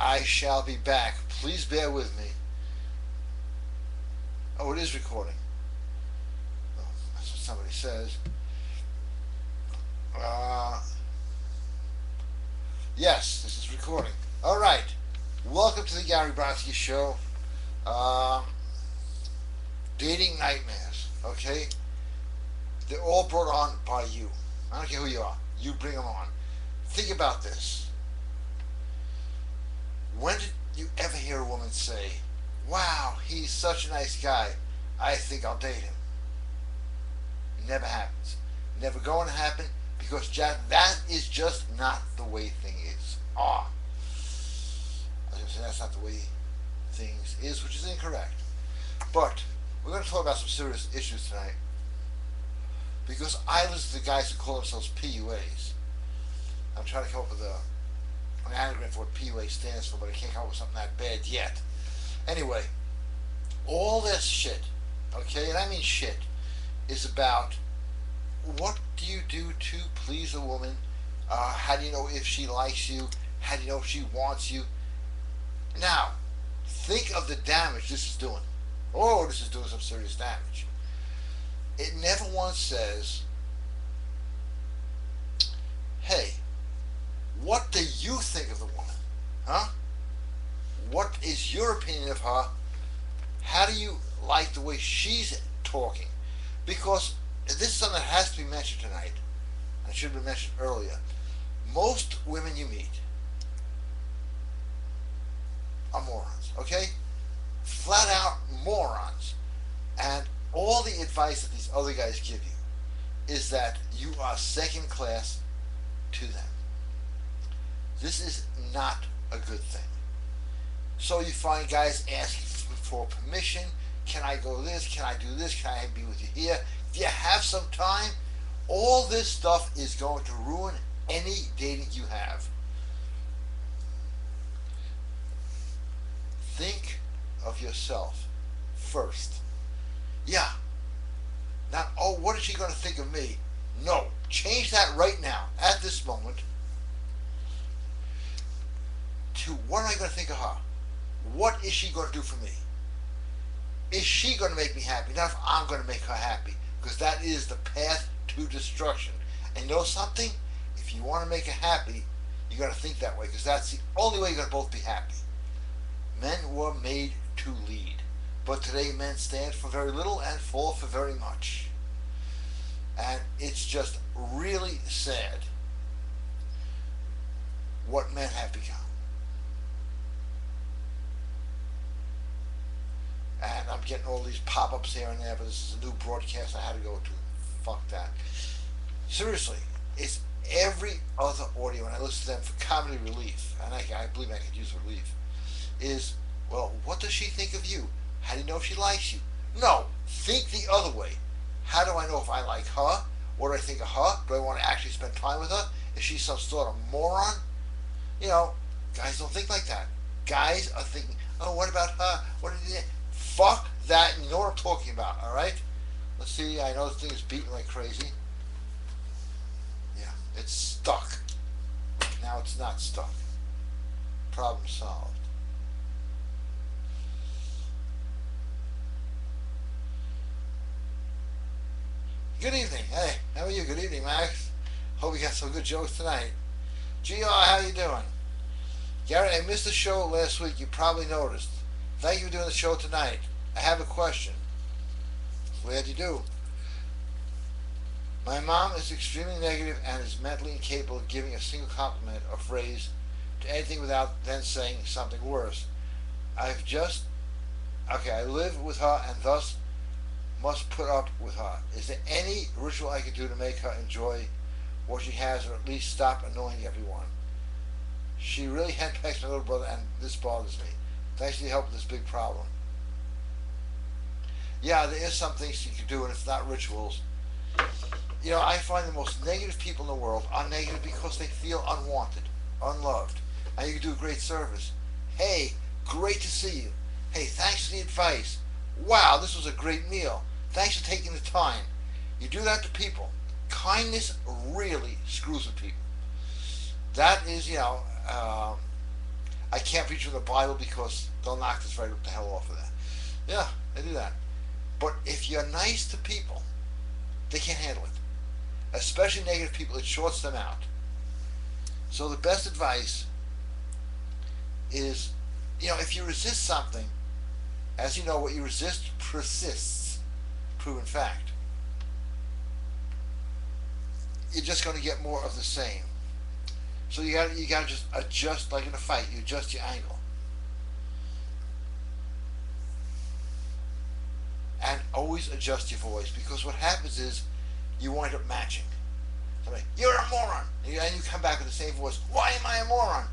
I shall be back. Please bear with me. Oh, it is recording. Oh, that's what somebody says. Uh, yes, this is recording. All right. Welcome to the Gary Brodsky Show. Uh, Dating nightmares, okay? They're all brought on by you. I don't care who you are. You bring them on. Think about this. When did you ever hear a woman say, wow, he's such a nice guy, I think I'll date him? Never happens. Never going to happen because that is just not the way things are. I was going to say that's not the way things is, which is incorrect. But we're going to talk about some serious issues tonight because I listen to guys who call themselves PUAs. I'm trying to come up with an anagram for what PUA stands for, but I can't come up with something that bad yet. Anyway, all this shit, okay, and I mean shit, is about what do you do to please a woman? How do you know if she likes you? How do you know if she wants you? Now, think of the damage this is doing. Oh, this is doing some serious damage. It never once says, hey, what do you think of the woman? Huh? What is your opinion of her? How do you like the way she's talking? Because this is something that has to be mentioned tonight, and should have been mentioned earlier. Most women you meet are morons, okay? Flat out morons. And all the advice that these other guys give you is that you are second class to them. This is not a good thing. So you find guys asking for permission. Can I go this? Can I do this? Can I be with you here? Do you have some time? All this stuff is going to ruin any dating you have. Think of yourself first. Yeah. Not, oh, what is she going to think of me? No. Change that right now, at this moment, to what am I going to think of her? What is she going to do for me? Is she going to make me happy? Not if I'm going to make her happy, because that is the path to destruction. And you know something? If you want to make her happy, you got to think that way, because that's the only way you're going to both be happy. Men were made to lead, but today men stand for very little and fall for very much. And it's just really sad what men have become. And I'm getting all these pop-ups here and there, but this is a new broadcast I had to go to. Fuck that. Seriously, it's every other audio, and I listen to them for comedy relief, and I believe I could use relief, is, well, what does she think of you? How do you know if she likes you? No, think the other way. How do I know if I like her? What do I think of her? Do I want to actually spend time with her? Is she some sort of moron? You know, guys don't think like that. Guys are thinking, oh, what about her? What did you... Fuck that, and you know what I'm talking about, alright? Let's see, I know this thing is beating like crazy. Yeah, it's stuck. Now it's not stuck. Problem solved. Good evening. Hey, how are you? Good evening, Max. Hope you got some good jokes tonight. GR, how you doing? Gary, I missed the show last week. You probably noticed. Thank you for doing the show tonight. I have a question. Glad you do. My mom is extremely negative and is mentally incapable of giving a single compliment or phrase to anything without then saying something worse. I live with her and thus must put up with her. Is there any ritual I could do to make her enjoy what she has, or at least stop annoying everyone? She really henpecks my little brother, and this bothers me. Thanks for your help with this big problem. Yeah, there is some things you can do, and it's not rituals. You know, I find the most negative people in the world are negative because they feel unwanted, unloved. And you can do a great service. Hey, great to see you. Hey, thanks for the advice. Wow, this was a great meal. Thanks for taking the time. You do that to people. Kindness really screws with people. That is, you know, I can't preach from the Bible because they'll knock this right the hell off of that. Yeah, they do that. But if you're nice to people, they can't handle it. Especially negative people, it shorts them out. So the best advice is, if you resist something, as you know, what you resist persists. Proven fact. You're just going to get more of the same. So you got to just adjust, like in a fight. You adjust your angle, and always adjust your voice, because what happens is you wind up matching. Somebody, you're a moron, and you come back with the same voice. Why am I a moron?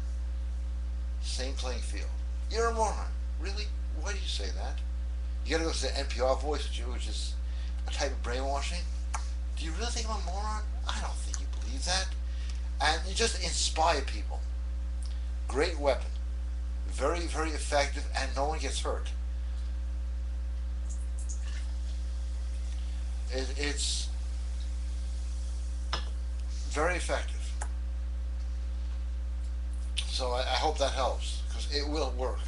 Same playing field. You're a moron. Really? Why do you say that? You got to go to the NPR voice, which is a type of brainwashing. Do you really think I'm a moron? I don't think you believe that. And you just inspire people. Great weapon. Very, very effective, and no one gets hurt. It's very effective. So I hope that helps, because it will work.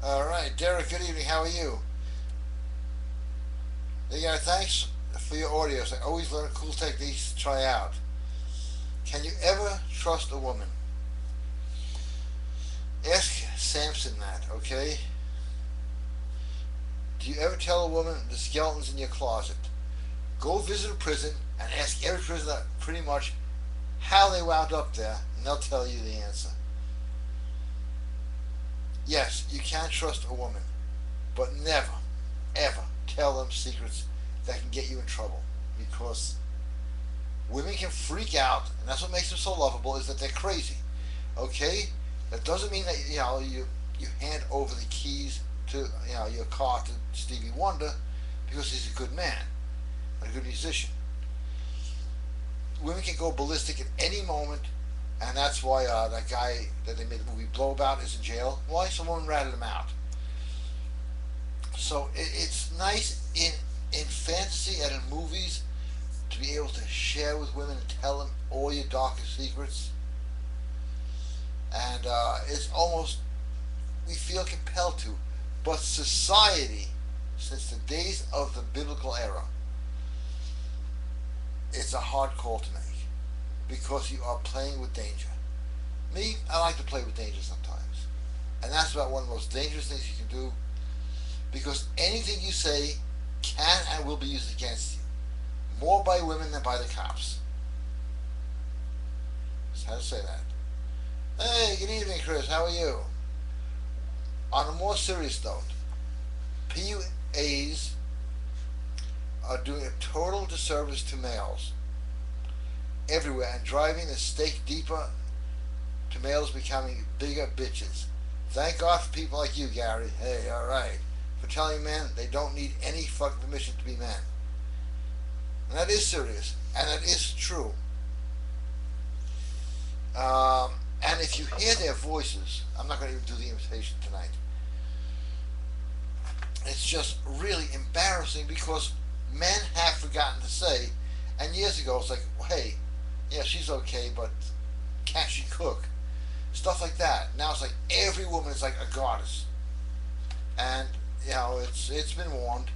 Alright, Derek, good evening. How are you? Yeah, thanks for your audios. I always learn cool techniques to try out. Can you ever trust a woman? Ask Samson that, okay? Do you ever tell a woman the skeleton's in your closet? Go visit a prison and ask every prisoner pretty much how they wound up there, and they'll tell you the answer. Yes, you can trust a woman, but never, ever tell them secrets that can get you in trouble, because women can freak out, and that's what makes them so lovable, is that they're crazy. Okay? That doesn't mean that you hand over the keys to your car to Stevie Wonder because he's a good man, a good musician. Women can go ballistic at any moment, and that's why that guy that they made the movie Blow About is in jail. Why? Someone ratted him out. So it's nice in fantasy and in movies to be able to share with women and tell them all your darkest secrets. And it's almost, we feel compelled to. But society, since the days of the biblical era, it's a hard call to make, because you are playing with danger. Me, I like to play with danger sometimes. And that's about one of the most dangerous things you can do, because anything you say can and will be used against you, more by women than by the cops. That's how to say that. Hey, good evening, Chris. How are you? On a more serious note, PUAs are doing a total disservice to males everywhere and driving the stake deeper to males becoming bigger bitches. Thank God for people like you, Gary. Hey, alright. For telling men they don't need any fucking permission to be men. And that is serious. And that is true. And if you hear their voices, I'm not going to even do the imitation tonight. It's just really embarrassing, because men have forgotten to say, and years ago it's like, hey, yeah, she's okay, but can't she cook? Stuff like that. Now it's like every woman is like a goddess. And, it's been warned,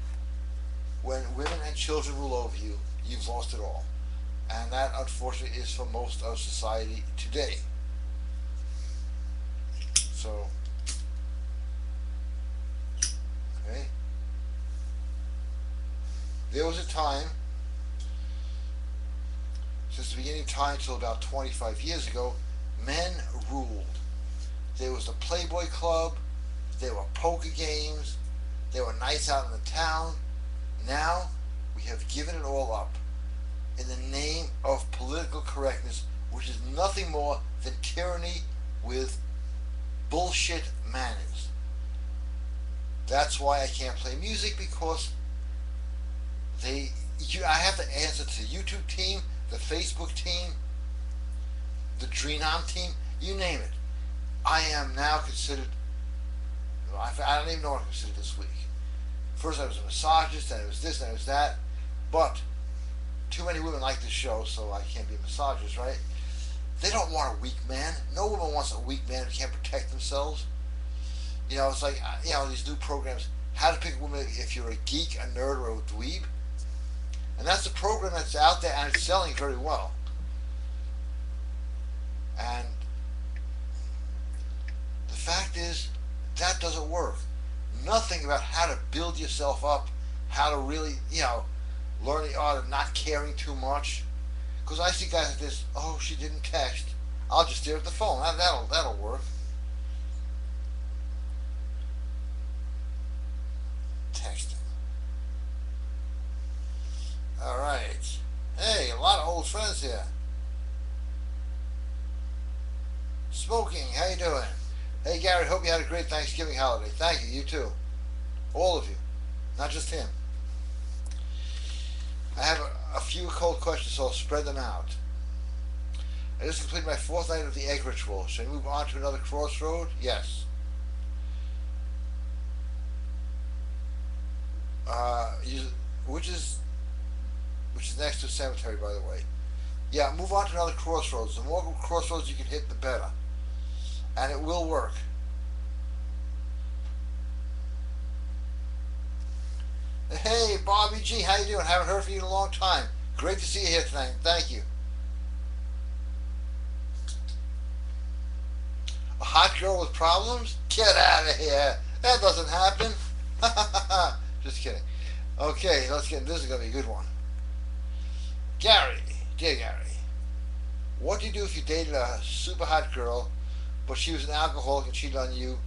when women and children rule over you, you've lost it all. And that, unfortunately, is for most of society today. So, okay. There was a time, since the beginning of time till about 25 years ago, men ruled. There was the Playboy Club, there were poker games, there were nights out in the town. Now, we have given it all up in the name of political correctness, which is nothing more than tyranny with bullshit manners. That's why I can't play music, because I have to answer to the YouTube team, the Facebook team, the Dreenam team, you name it. I am now considered, I don't even know what I'm considered this week. First I was a misogynist, then it was this, then it was that. But too many women like this show, so I can't be a misogynist, right? They don't want a weak man. No woman wants a weak man who can't protect themselves. It's like, these new programs, how to pick a woman if you're a geek, a nerd, or a dweeb. And that's a program that's out there and it's selling very well. And the fact is, that doesn't work. Nothing about how to build yourself up, how to really, learn the art of not caring too much. Because I see guys like this, oh, she didn't text. I'll just stare at the phone. That'll work. Texting. Alright. Hey, a lot of old friends here. Smoking, how you doing? Hey Gary, hope you had a great Thanksgiving holiday. Thank you, you too. All of you. Not just him. I have a few cold questions, so I'll spread them out. I just completed my 4th night of the egg ritual. Should I move on to another crossroad? Yes. Which is next to a cemetery, by the way. Yeah, move on to another crossroads. The more crossroads you can hit, the better. And it will work. Hey, Bobby G, how you doing? Haven't heard from you in a long time. Great to see you here tonight. Thank you. A hot girl with problems? Get out of here. That doesn't happen. Just kidding. Okay, let's get. This is going to be a good one. Gary, dear Gary, what do you do if you dated a super hot girl, but she was an alcoholic and cheated on you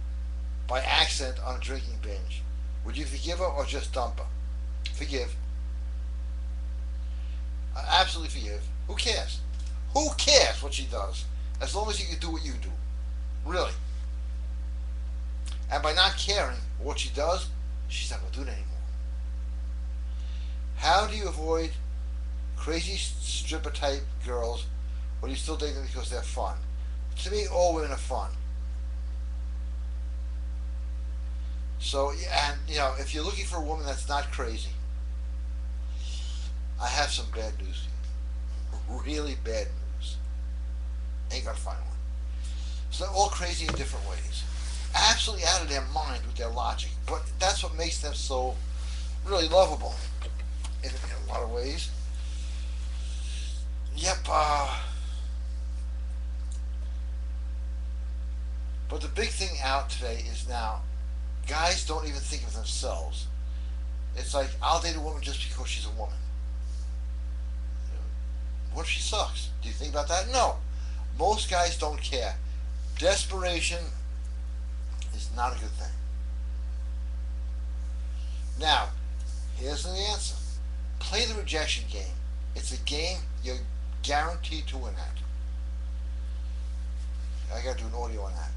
by accident on a drinking binge? Would you forgive her or just dump her? Forgive. Absolutely forgive. Who cares? Who cares what she does? As long as you can do what you do. Really. And by not caring what she does, she's not going to do it anymore. How do you avoid crazy stripper type girls, or do you still date them because they're fun? To me, all women are fun. So, and if you're looking for a woman that's not crazy, I have some bad news for you. Really bad news. Ain't gonna find one. So they're all crazy in different ways. Absolutely out of their mind with their logic. But that's what makes them so really lovable in a lot of ways. Yep, but the big thing out today is now, guys don't even think of themselves. It's like, I'll date a woman just because she's a woman. What if she sucks? Do you think about that? No. Most guys don't care. Desperation is not a good thing. Now, here's the answer. Play the rejection game. It's a game you're guaranteed to win at. I gotta do an audio on that.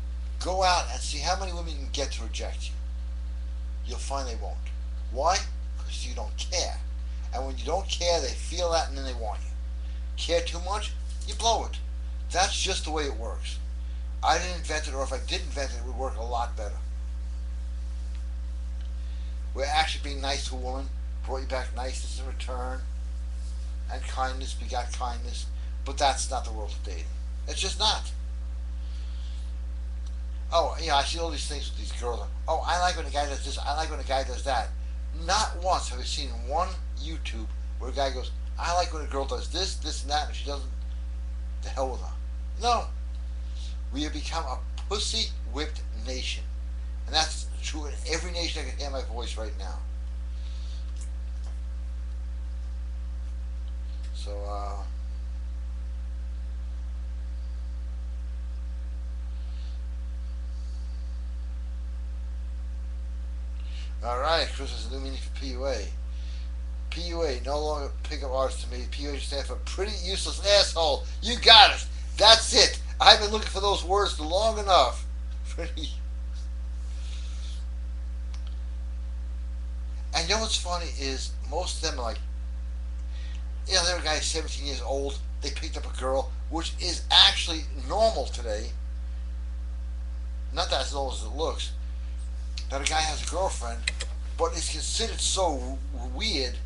Go out and see how many women you can get to reject you. You'll find they won't. Why? Because you don't care. And when you don't care, they feel that and then they want you. Care too much, you blow it. That's just the way it works. I didn't invent it, or if I did invent it, it would work a lot better. Where actually being nice to a woman brought you back niceness in return, and kindness begot kindness, but that's not the world of dating. It's just not. Oh, I see all these things with these girls. Oh, I like when a guy does this, I like when a guy does that. Not once have I seen one YouTube where a guy goes, I like when a girl does this, this, and that, and she doesn't, the hell with her. No. We have become a pussy-whipped nation. And that's true in every nation that can hear my voice right now. So, alright, Chris has a new meaning for PUA. PUA, no longer pickup artist to me. PUA stands for pretty useless asshole. You got it. That's it. I've been looking for those words long enough. Pretty. And you know what's funny is most of them are like, they're a guy 17 years old. They picked up a girl, which is actually normal today. Not that as normal as it looks. That a guy has a girlfriend, but it's considered so weird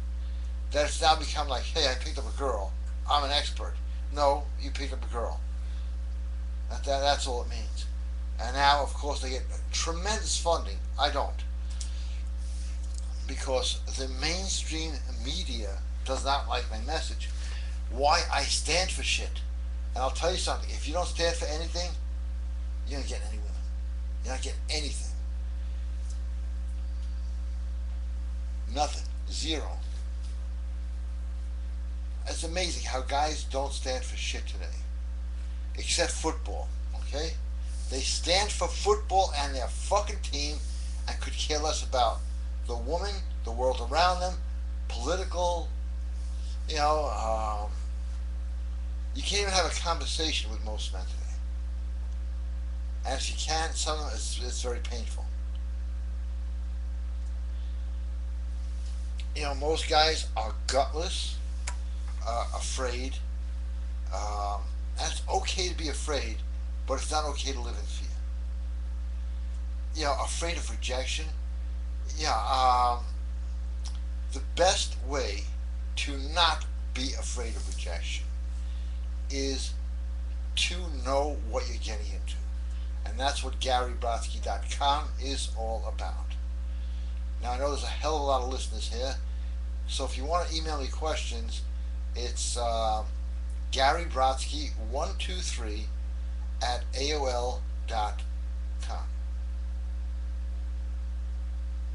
that it's now become like, hey, I picked up a girl. I'm an expert. No, you picked up a girl. That's all it means. And now, of course, they get tremendous funding. I don't. Because the mainstream media does not like my message. Why I stand for shit. And I'll tell you something. If you don't stand for anything, you're not getting any women. You're not getting anything. Nothing. Zero. It's amazing how guys don't stand for shit today. Except football. Okay? They stand for football and their fucking team and could care less about the woman, the world around them, political, you know, you can't even have a conversation with most men today. And if you can, some of them, it's very painful. You know, most guys are gutless, afraid. And it's okay to be afraid, but it's not okay to live in fear. You know, afraid of rejection. Yeah, the best way to not be afraid of rejection is to know what you're getting into. And that's what GaryBrodsky.com is all about. Now, I know there's a hell of a lot of listeners here, so if you want to email me questions, it's GaryBrodsky123 at AOL.com.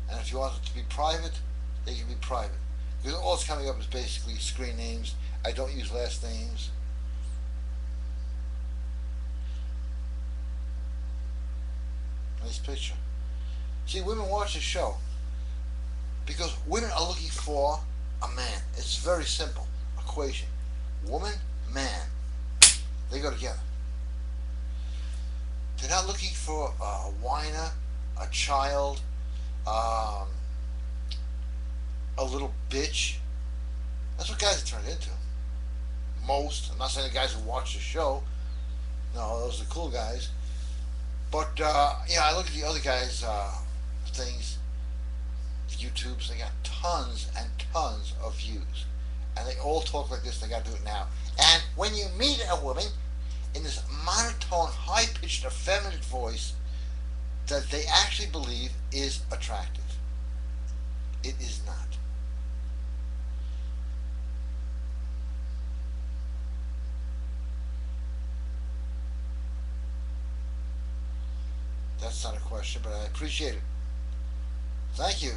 And if you want it to be private, they can be private. Because all that's coming up is basically screen names. I don't use last names. Nice picture. See, women watch the show because women are looking for a man. It's very simple equation. Woman, man. They go together. They're not looking for a whiner, a child, a little bitch. That's what guys are turned into. Most. I'm not saying the guys who watch the show. No, those are the cool guys. But, yeah, I look at the other guys' things, YouTubes, they got tons and tons of views. And they all talk like this, they gotta do it now. And when you meet a woman in this monotone, high-pitched, effeminate voice that they actually believe is attractive. It is not. That's not a question, but I appreciate it. Thank you.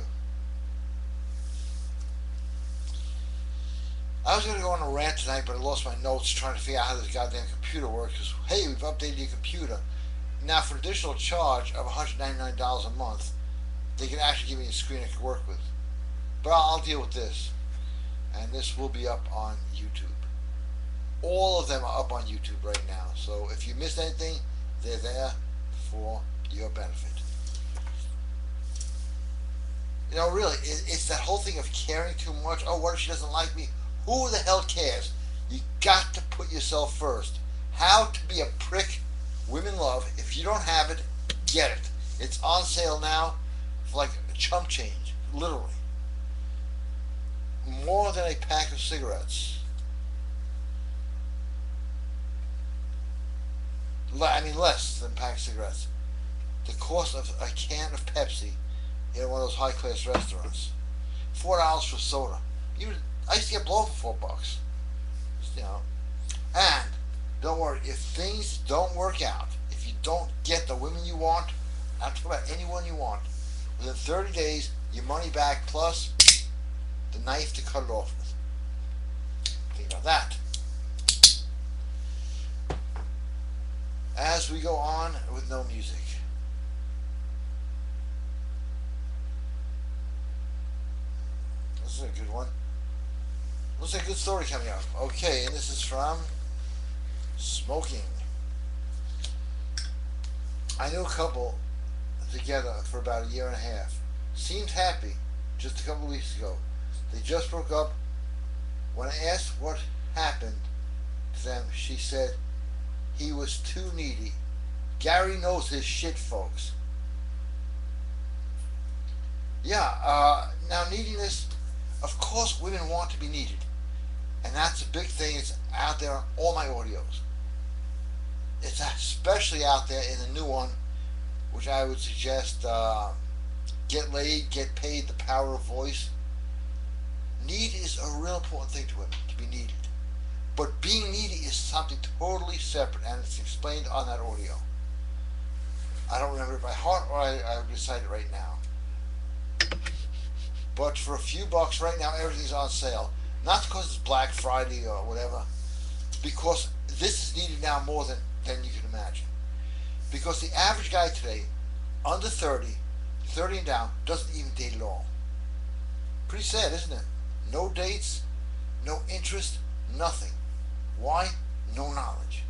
I was going to go on a rant tonight, but I lost my notes trying to figure out how this goddamn computer works. Because, hey, we've updated your computer. Now, for an additional charge of $199 a month, they can actually give me a screen I can work with. But I'll deal with this. And this will be up on YouTube. All of them are up on YouTube right now. So if you missed anything, they're there for your benefit. You know, really, it's that whole thing of caring too much. Oh, what if she doesn't like me? Who the hell cares? You got to put yourself first. How to be a prick women love. If you don't have it, get it. It's on sale now for like a chump change, literally. More than a pack of cigarettes. I mean, less than a pack of cigarettes. The cost of a can of Pepsi in one of those high-class restaurants. $4 for soda. I used to get blown for $4. You know. And don't worry, if things don't work out, if you don't get the women you want, I'm talking about anyone you want, within 30 days, your money back plus the knife to cut it off with. Think about that. As we go on with no music. This is a good one. Looks like a good story coming up. Okay, and this is from Smoking. I knew a couple together for about a year and a half. Seemed happy just a couple of weeks ago. They just broke up. When I asked what happened to them, she said he was too needy. Gary knows his shit, folks. Yeah, now neediness, Of course, women want to be needed, and that's a big thing. It's out there on all my audios. It's especially out there in the new one, which I would suggest get laid, get paid, the power of voice. Need is a real important thing to women, to be needed. But being needy is something totally separate, and it's explained on that audio. I don't remember it by heart, or I recite it right now. But for a few bucks right now, everything's on sale. Not because it's Black Friday or whatever, because this is needed now more than you can imagine. Because the average guy today, under 30, 30 and down, doesn't even date at all. Pretty sad, isn't it? No dates, no interest, nothing. Why? No knowledge.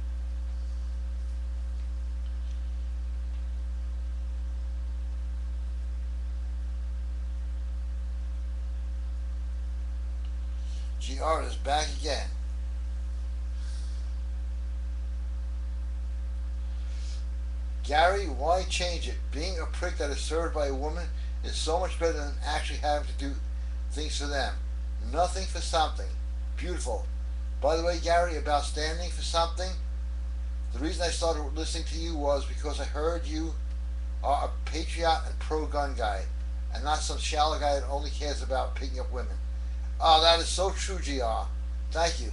GR is back again. Gary, why change it? Being a prick that is served by a woman is so much better than actually having to do things for them. Nothing for something. Beautiful. By the way, Gary, about standing for something, the reason I started listening to you was because I heard you are a patriot and pro-gun guy, and not some shallow guy that only cares about picking up women. Oh, that is so true, GR. Thank you.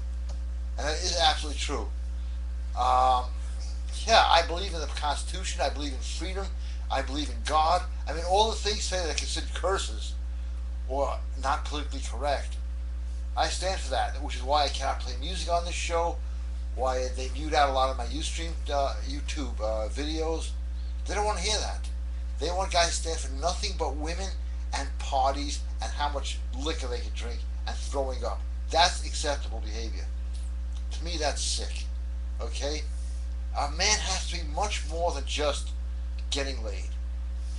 And that is absolutely true. Yeah, I believe in the Constitution. I believe in freedom. I believe in God. I mean, all the things say that are considered curses or not politically correct. I stand for that, which is why I cannot play music on this show, why they mute out a lot of my YouTube videos. They don't want to hear that. They want guys to stand for nothing but women and parties and how much liquor they can drink and throwing up. That's acceptable behavior. To me, that's sick. Okay? A man has to be much more than just getting laid.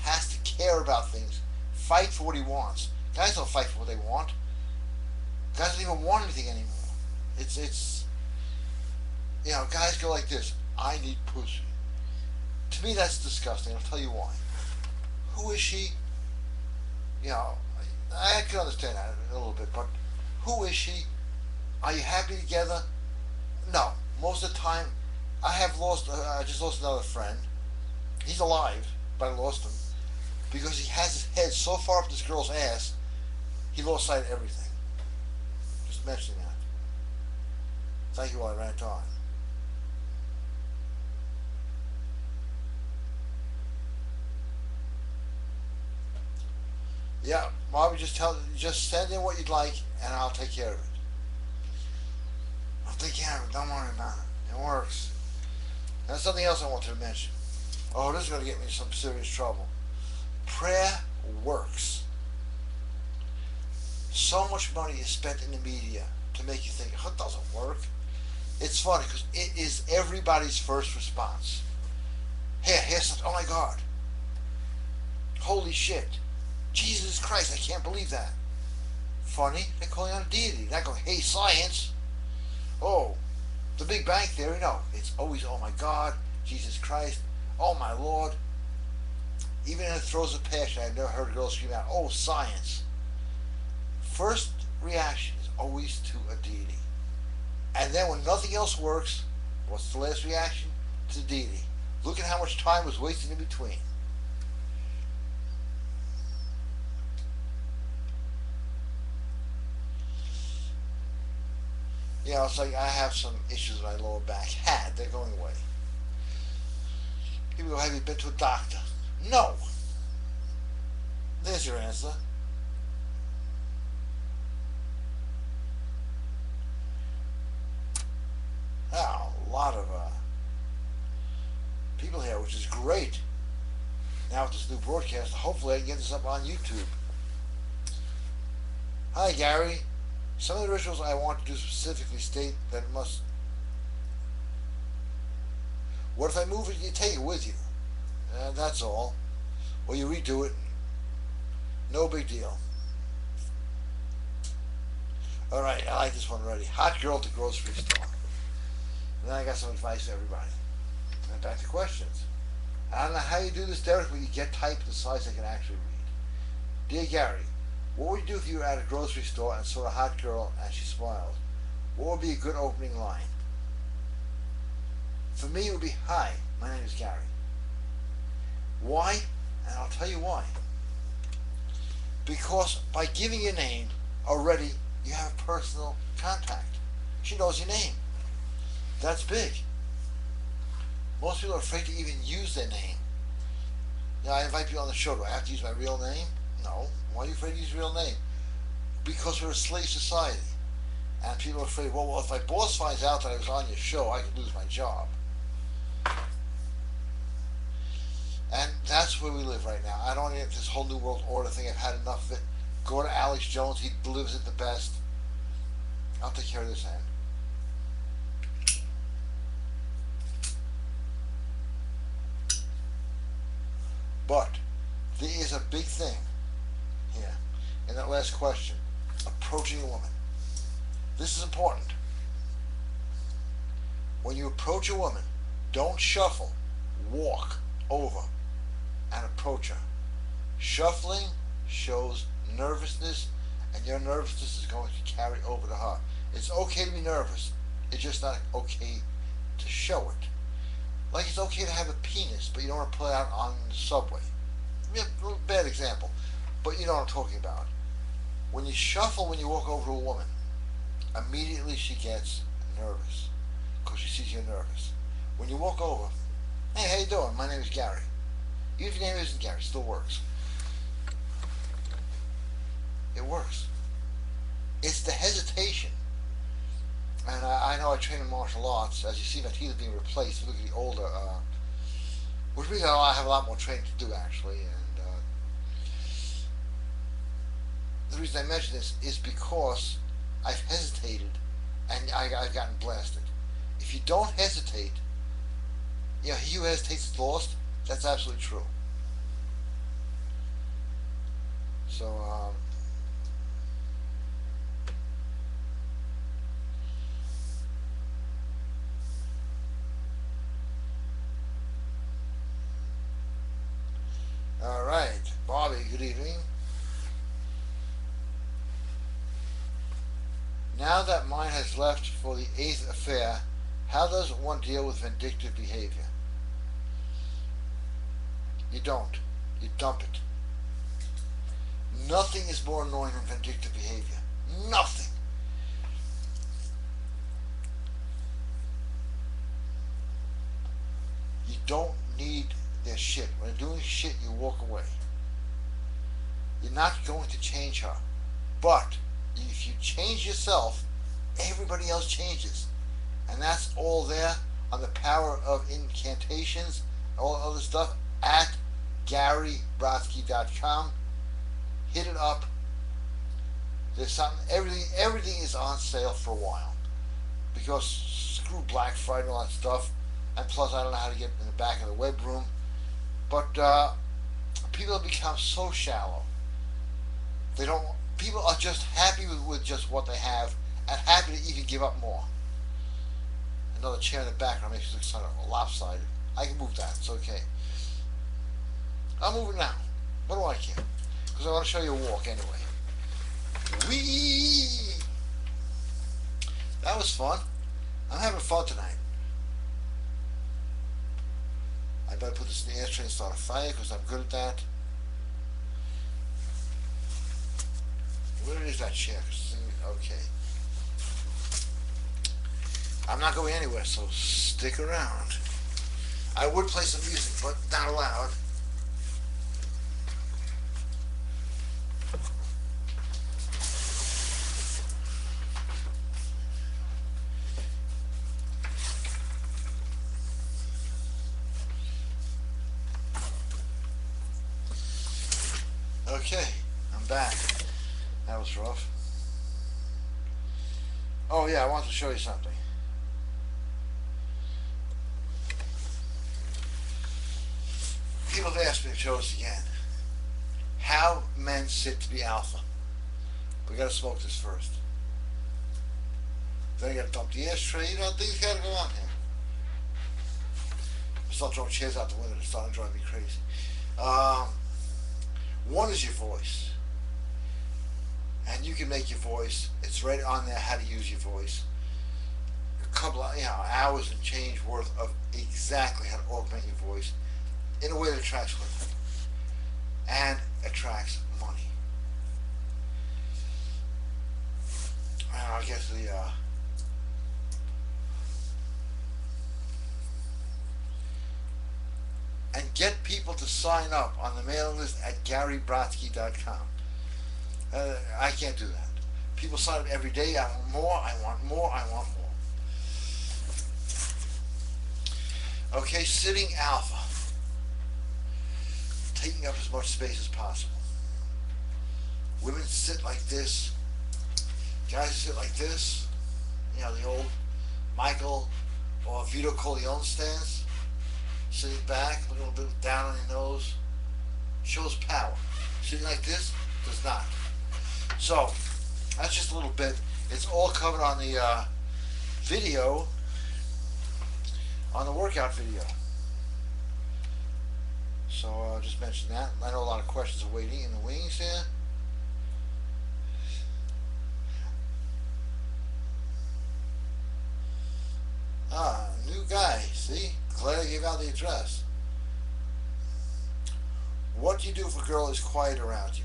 Has to care about things. Fight for what he wants. Guys don't fight for what they want. Guys don't even want anything anymore. It's you know, guys go like this. I need pussy. To me, that's disgusting. I'll tell you why. Who is she? You know, I can understand that a little bit, but who is she? Are you happy together? No. Most of the time, I just lost another friend. He's alive, but I lost him. Because he has his head so far up this girl's ass, he lost sight of everything. Just mentioning that. Thank you while I rant on. Yeah, Marvin, just send in what you'd like, and I'll take care of it. I'll take care of it. Don't worry about it. It works. That's something else I wanted to mention. Oh, this is going to get me in some serious trouble. Prayer works. So much money is spent in the media to make you think, oh, it doesn't work. It's funny because it is everybody's first response. Hey, here's something. Oh my God. Holy shit. Jesus Christ, I can't believe that. Funny, they're calling on a deity. Not going, hey, science. Oh, the Big Bang Theory. No, it's always, oh my God, Jesus Christ, oh my Lord. Even in the throes of passion, I've never heard a girl scream out, oh, science. First reaction is always to a deity. And then when nothing else works, what's the last reaction? To the deity. Look at how much time was wasted in between. You know, it's like I have some issues with my lower back. They're going away. People go, have you been to a doctor? No. There's your answer. Now, a lot of people here, which is great. Now with this new broadcast, hopefully I can get this up on YouTube. Hi, Gary. Some of the rituals I want to do specifically state that it must... What if I move it, you take it with you? That's all. Or you redo it. No big deal. Alright, I like this one already. Hot girl at the grocery store. And then I got some advice for everybody. And back to questions. I don't know how you do this, Derek, but you get type the size I can actually read. Dear Gary, What would you do if you were at a grocery store and saw a hot girl and she smiled? What would be a good opening line? For me, it would be, "Hi, my name is Gary." Why? And I'll tell you why. Because by giving your name, already you have personal contact. She knows your name. That's big. Most people are afraid to even use their name. You know, I invite people on the show. Do I have to use my real name? No. Why are you afraid to use your real name? Because we're a slave society. And people are afraid, well, if my boss finds out that I was on your show, I could lose my job. And that's where we live right now. I don't get this whole New World Order thing. I've had enough of it. Go to Alex Jones. He delivers it the best. I'll take care of this end. But there is a big thing here in that last question. Approaching a woman. This is important. When you approach a woman, don't shuffle. Walk over and approach her. Shuffling shows nervousness, and your nervousness is going to carry over to her. It's okay to be nervous. It's just not okay to show it. Like it's okay to have a penis, but you don't want to pull it out on the subway. A bad example, but you know what I'm talking about. When you shuffle, when you walk over to a woman, immediately she gets nervous because she sees you're nervous. When you walk over, "Hey, how you doing? My name is Gary." Even if your name isn't Gary, it still works. It works. It's the hesitation. And I know I train in martial arts. As you see, my teeth are being replaced. Look at the older, which means I have a lot more training to do, actually. And the reason I mention this is because I've hesitated and I've gotten blasted. If you don't hesitate, you know, he who hesitates is lost. That's absolutely true. So, all right, Bobby, good evening. Now that mine has left for the 8th affair, how does one deal with vindictive behavior? You don't. You dump it. Nothing is more annoying than vindictive behavior. Nothing. You don't need their shit. When they're doing shit, you walk away. You're not going to change her. But if you change yourself, everybody else changes. And that's all there on the power of incantations, all other stuff at GaryBrodsky.com. Hit it up. There's something. Everything is on sale for a while because screw Black Friday and all that stuff. And plus, I don't know how to get in the back of the web room. But people have become so shallow. They don't. People are just happy with just what they have and happy to even give up more. Another chair in the background makes it look sort of lopsided. I can move that. It's okay. I'll move it now. What do I care? Because I want to show you a walk anyway. Whee! That was fun. I'm having fun tonight. I better put this in the ashtray and start a fire because I'm good at that. Where is that chair? Okay. I'm not going anywhere, so stick around. I would play some music, but not allowed. Okay, I'm back. That was rough. Oh yeah, I want to show you something. People have asked me to show us again how men sit to be alpha. We gotta smoke this first. Then you gotta dump the ashtray. You know, things gotta go on here. I'm still throwing chairs out the window. It's starting to drive me crazy. One is your voice. and you can make your voice. It's right on there how to use your voice. A couple of hours and change worth of exactly how to augment your voice in a way that attracts women and attracts money. And I guess and get people to sign up on the mailing list at GaryBrodsky.com. I can't do that. People sign up every day. I want more, I want more, I want more. Okay, sitting alpha. Taking up as much space as possible. Women sit like this. Guys sit like this. You know, the old Michael or Vito Corleone stance. Sitting back, looking a little bit down on your nose. Shows power. Sitting like this does not. So, that's just a little bit. It's all covered on the video, on the workout video. So I'll just mention that. I know a lot of questions are waiting in the wings here. New guy, see? Glad I gave out the address. What do you do if a girl is quiet around you?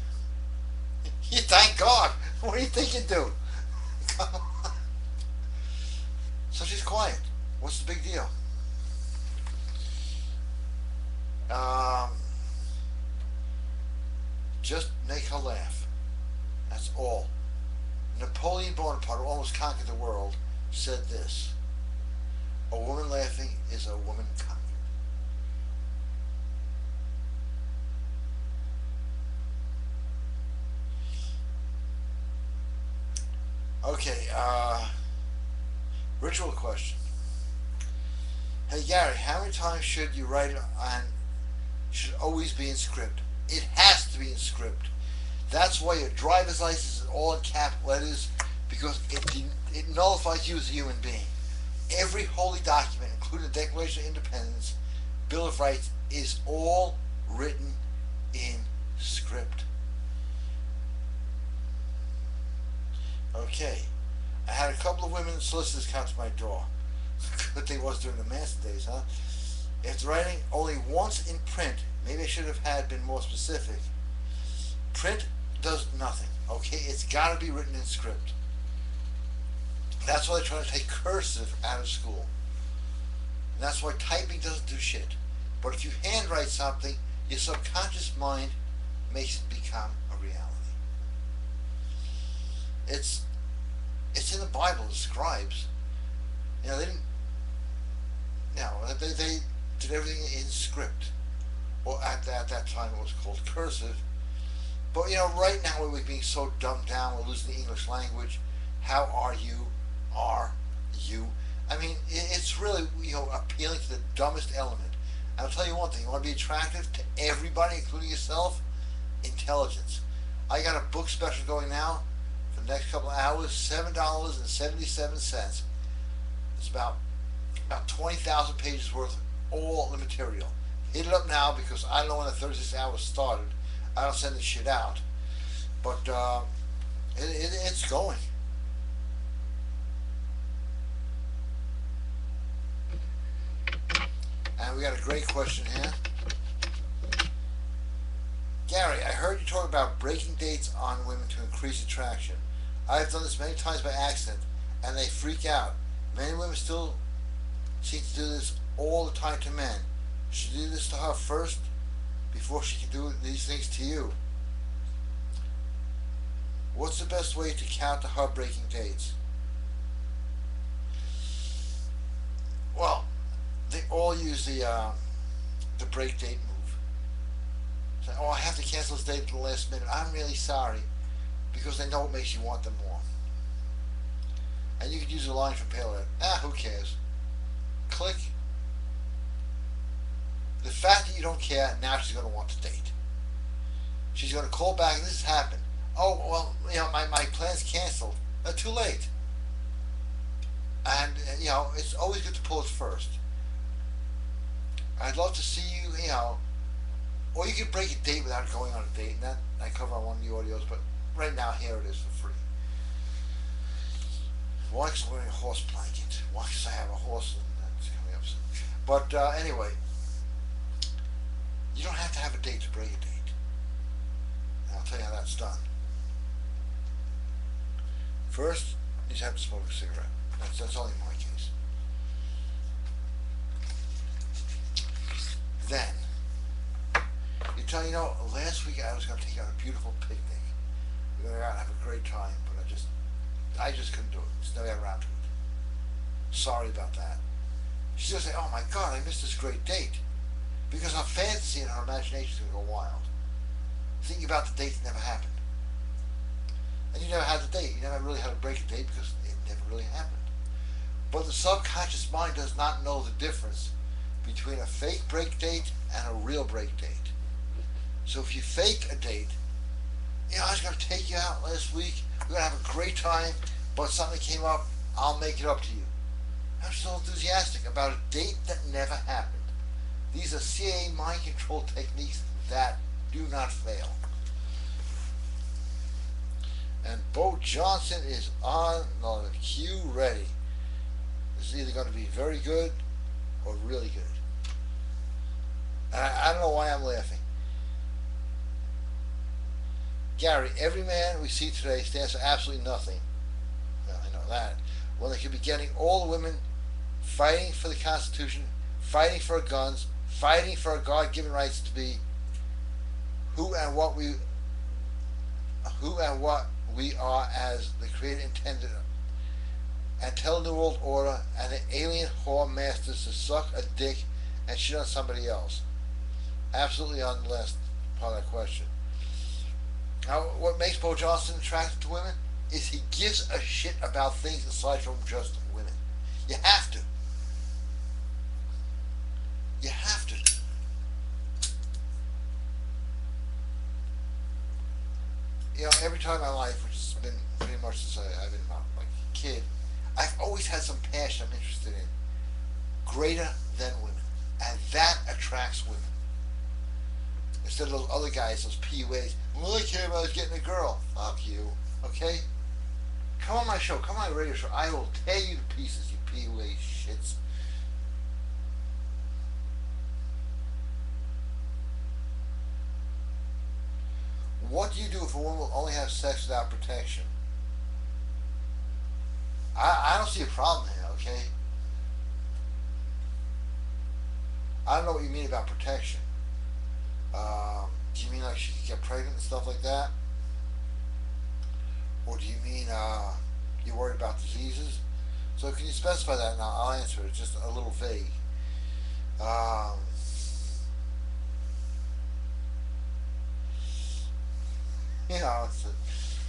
You thank God. What do you think you do? Come on. So she's quiet. What's the big deal? Just make her laugh. That's all. Napoleon Bonaparte, who almost conquered the world, said this: a woman laughing is a woman conquered. Okay, ritual question. Hey Gary, how many times should you write on, should always be in script? It has to be in script. That's why your driver's license is all in cap letters, because it nullifies you as a human being. Every holy document, including the Declaration of Independence, Bill of Rights, is all written in script. Okay, I had a couple of women solicitors come to my door. Good thing it was during the Manson days, huh? After writing only once in print, maybe I should have been more specific. Print does nothing, okay? It's got to be written in script. That's why they're trying to take cursive out of school. And that's why typing doesn't do shit. But if you handwrite something, your subconscious mind makes it become a reality. It's in the Bible, the scribes. You know, they didn't, they did everything in script. Or at that time it was called cursive. But you know, right now we're being so dumbed down, we're losing the English language. How are you? Are you? I mean, it's really, appealing to the dumbest element. I'll tell you one thing, you want to be attractive to everybody, including yourself? Intelligence. I got a book special going now for the next couple of hours, $7.77. It's about 20,000 pages worth, all the material. Hit it up now, because I don't know when the 36 hours started. I don't send this shit out. But it's going. And we got a great question here. Gary, I heard you talk about breaking dates on women to increase attraction. I've done this many times by accident, and they freak out. Many women still seem to do this all the time to men. Should you do this to her first before she can do these things to you? What's the best way to counter her breaking dates? Well, they all use the break date move. Say, oh, I have to cancel this date at the last minute. I'm really sorry, because they know it makes you want them more. And you could use a line from Pale. Who cares? Click. The fact that you don't care, now she's going to want to date. She's going to call back, and this has happened. Oh, well, my plan's canceled. Too late. And, it's always good to pull it first. I'd love to see you, or you could break a date without going on a date, and that I cover on one of the audios, but right now, here it is for Why? Because I'm wearing a horse blanket. Why? Because I have a horse and that's coming up soon. But anyway, you don't have to have a date to break a date. And I'll tell you how that's done. First, you just have to smoke a cigarette. That's only my case. Then, you tell last week I was going to take you on a beautiful picnic. We're going to go out and have a great time, but I just couldn't do it. Just never got around to it. Sorry about that. She's going to say, oh my God, I missed this great date. Because her fantasy and her imagination is going to go wild. Thinking about the date that never happened. And you never had the date. You never really had to break a date because it never really happened. But the subconscious mind does not know the difference between a fake break date and a real break date. So if you fake a date, I was going to take you out last week, we're going to have a great time, but something came up, I'll make it up to you. I'm so enthusiastic about a date that never happened. These are CIA mind control techniques that do not fail. And Bo Johnson is on the cue ready. This is either going to be very good or really good. And I don't know why I'm laughing. Gary, every man we see today stands for absolutely nothing. Well, I know that. When they could be getting all the women fighting for the Constitution, fighting for our guns, fighting for our God-given rights to be who and what we are as the Creator intended, and tell the New World Order and the alien whore masters to suck a dick and shit on somebody else. Absolutely on the last part of that question. Now, what makes Bo Johnson attractive to women is he gives a shit about things aside from just women. You have to. You have to. Every time in my life, which has been pretty much since I've been like a kid, I've always had some passion I'm interested in, greater than women, and that attracts women. Instead of those other guys, those PUAs, all I care about is getting a girl. Fuck you, okay? Come on my show, come on my radio show. I will tear you to pieces, you PUA shits. What do you do if a woman will only have sex without protection? I don't see a problem here, okay? I don't know what you mean about protection. Do you mean like she could get pregnant and stuff like that? Or do you mean you're worried about diseases? So can you specify that? And I'll answer it. It's just a little vague. It's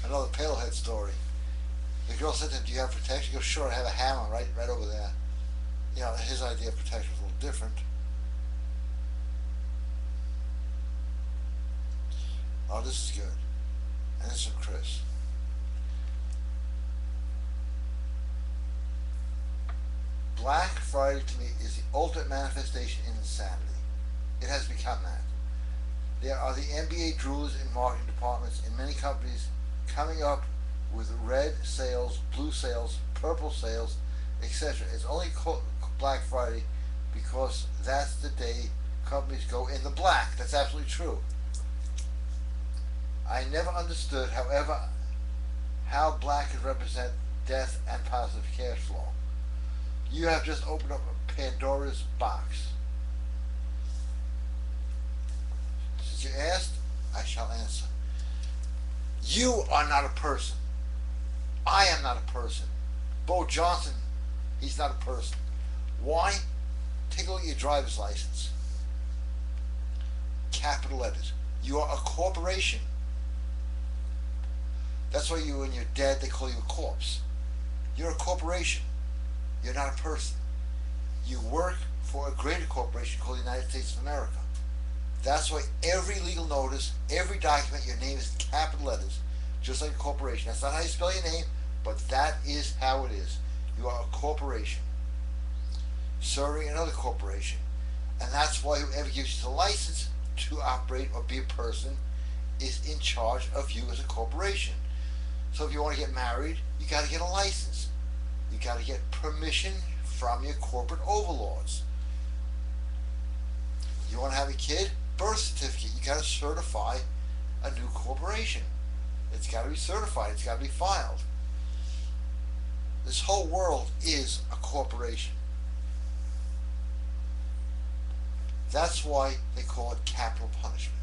another Palehead story. The girl said to him, do you have protection? He goes, sure, I have a hammer right over there. His idea of protection was a little different. Oh, this is good. And this is from Chris. Black Friday to me is the ultimate manifestation in insanity. It has become that. There are the NBA droolers in marketing departments in many companies coming up with red sales, blue sales, purple sales, etc. It's only called Black Friday because that's the day companies go in the black. That's absolutely true. I never understood, however, how black could represent death and positive cash flow. You have just opened up a Pandora's box. Since you asked, I shall answer. You are not a person. I am not a person. Bo Johnson, he's not a person. Why? Take a look at your driver's license. Capital letters. You are a corporation. That's why when you're dead, they call you a corpse. You're a corporation. You're not a person. You work for a greater corporation called the United States of America. That's why every legal notice, every document, your name is in capital letters, just like a corporation. That's not how you spell your name, but that is how it is. You are a corporation serving another corporation. And that's why whoever gives you the license to operate or be a person is in charge of you as a corporation. So if you want to get married, you got to get a license. You got to get permission from your corporate overlords. You want to have a kid? Birth certificate. You got to certify a new corporation. It's got to be certified. It's got to be filed. This whole world is a corporation. That's why they call it capital punishment.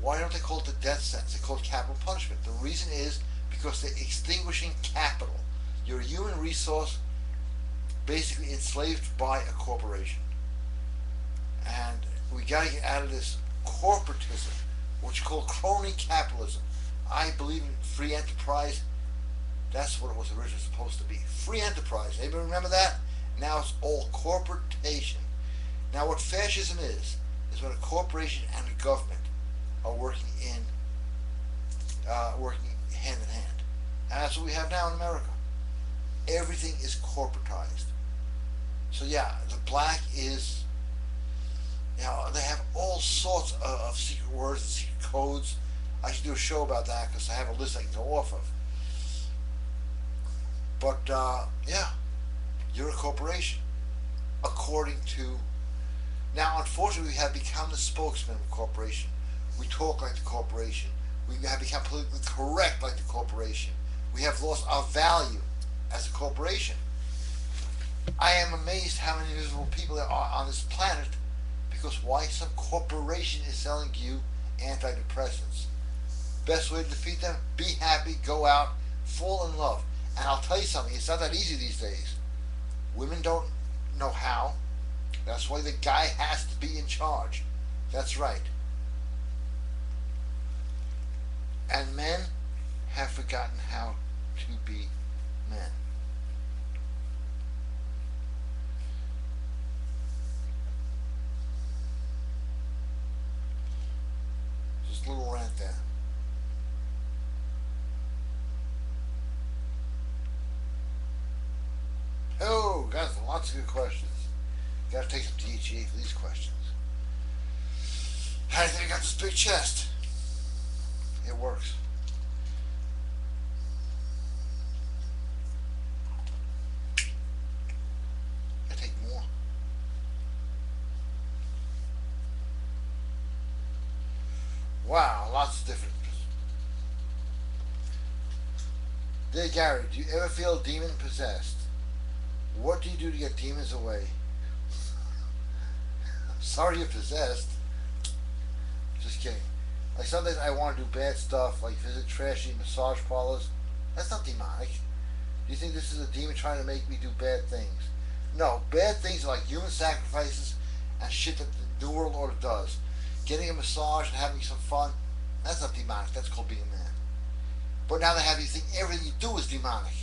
Why don't they call it the death sentence? They call it capital punishment. The reason is because they're extinguishing capital. You're a human resource basically enslaved by a corporation. And we got to get out of this corporatism, what you call crony capitalism. I believe in free enterprise. That's what it was originally supposed to be. Free enterprise. Anybody remember that? Now it's all corporatation. Now what fascism is when a corporation and a government are working hand in hand. And that's what we have now in America. Everything is corporatized. So yeah, the black is, they have all sorts of secret words and secret codes. I should do a show about that because I have a list I can go off of. But yeah, you're a corporation. According to, now unfortunately we have become the spokesman of a corporation. We talk like the corporation. We have become politically correct like the corporation. We have lost our value as a corporation. I am amazed how many miserable people there are on this planet because why? Some corporation is selling you antidepressants. Best way to defeat them? Be happy, go out, fall in love. And I'll tell you something, it's not that easy these days. Women don't know how. That's why the guy has to be in charge. That's right. And men have forgotten how to be men. Just a little rant there. Oh, got lots of good questions. Got to take some DHEA for these questions. How do you think I got this big chest? It works. I take more. Wow, lots of different. Dear Gary, do you ever feel demon possessed? What do you do to get demons away? I'm sorry you're possessed. Just kidding. Like sometimes I want to do bad stuff, like visit trashy massage parlors. That's not demonic. Do you think this is a demon trying to make me do bad things? No, bad things are like human sacrifices and shit that the New World Order does. Getting a massage and having some fun, that's not demonic. That's called being a man. But now they have you think everything you do is demonic,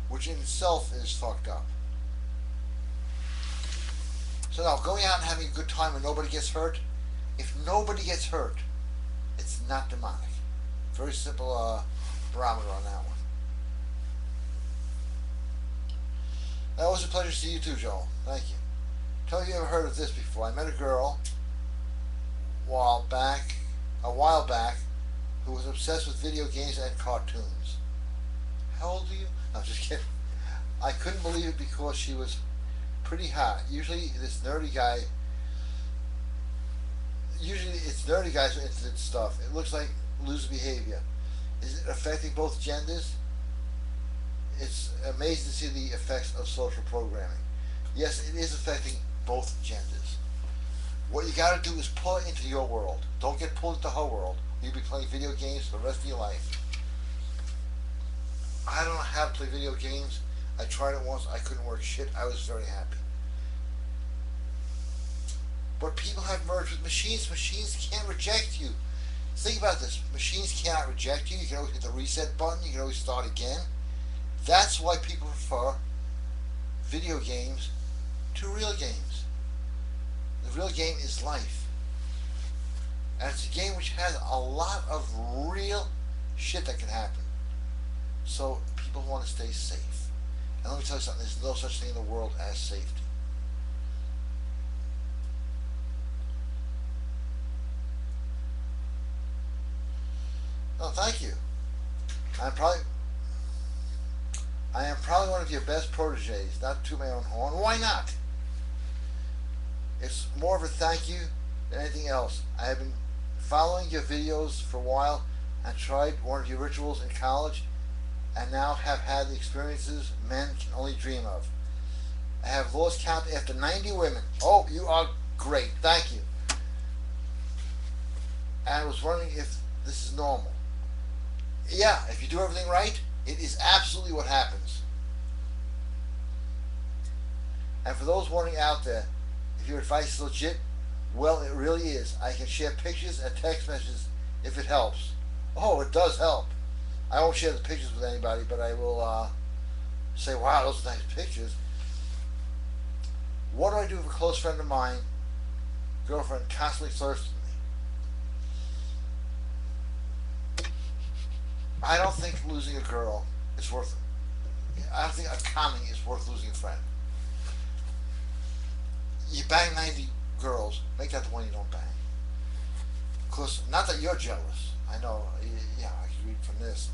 which in itself is fucked up. So now, going out and having a good time when nobody gets hurt, if nobody gets hurt, it's not demonic. Very simple barometer on that one. That was a pleasure to see you too, Joel. Thank you. Tell me if you ever heard of this before. I met a girl a while back, who was obsessed with video games and cartoons. How old are you? No, just kidding. I couldn't believe it because she was pretty hot. Usually it's nerdy guys who are into this stuff. It looks like loser behavior. Is it affecting both genders? It's amazing to see the effects of social programming. Yes, it is affecting both genders. What you got to do is pull it into your world. Don't get pulled into her world. You'll be playing video games for the rest of your life. I don't know how to play video games. I tried it once. I couldn't work shit. I was very happy. But people have merged with machines. Machines can't reject you. Think about this. Machines cannot reject you. You can always hit the reset button. You can always start again. That's why people prefer video games to real games. The real game is life. And it's a game which has a lot of real shit that can happen. So people want to stay safe. And let me tell you something, there's no such thing in the world as safety. Oh, thank you. I am probably one of your best proteges, not to my own horn. Why not? It's more of a thank you than anything else. I have been following your videos for a while and tried one of your rituals in college and now have had the experiences men can only dream of. I have lost count after 90 women. Oh, you are great. Thank you. And I was wondering if this is normal. Yeah, if you do everything right, it is absolutely what happens. And for those wondering out there, if your advice is legit, well, it really is. I can share pictures and text messages if it helps. Oh, it does help. I won't share the pictures with anybody, but I will say, wow, those are nice pictures. What do I do if a close friend of mine, girlfriend, constantly flirts with me? I don't think losing a girl is worth it. I don't think a commie is worth losing a friend. You bang 90 girls, make that the one you don't bang. Of course, not that you're jealous. I know, yeah, I can read from this.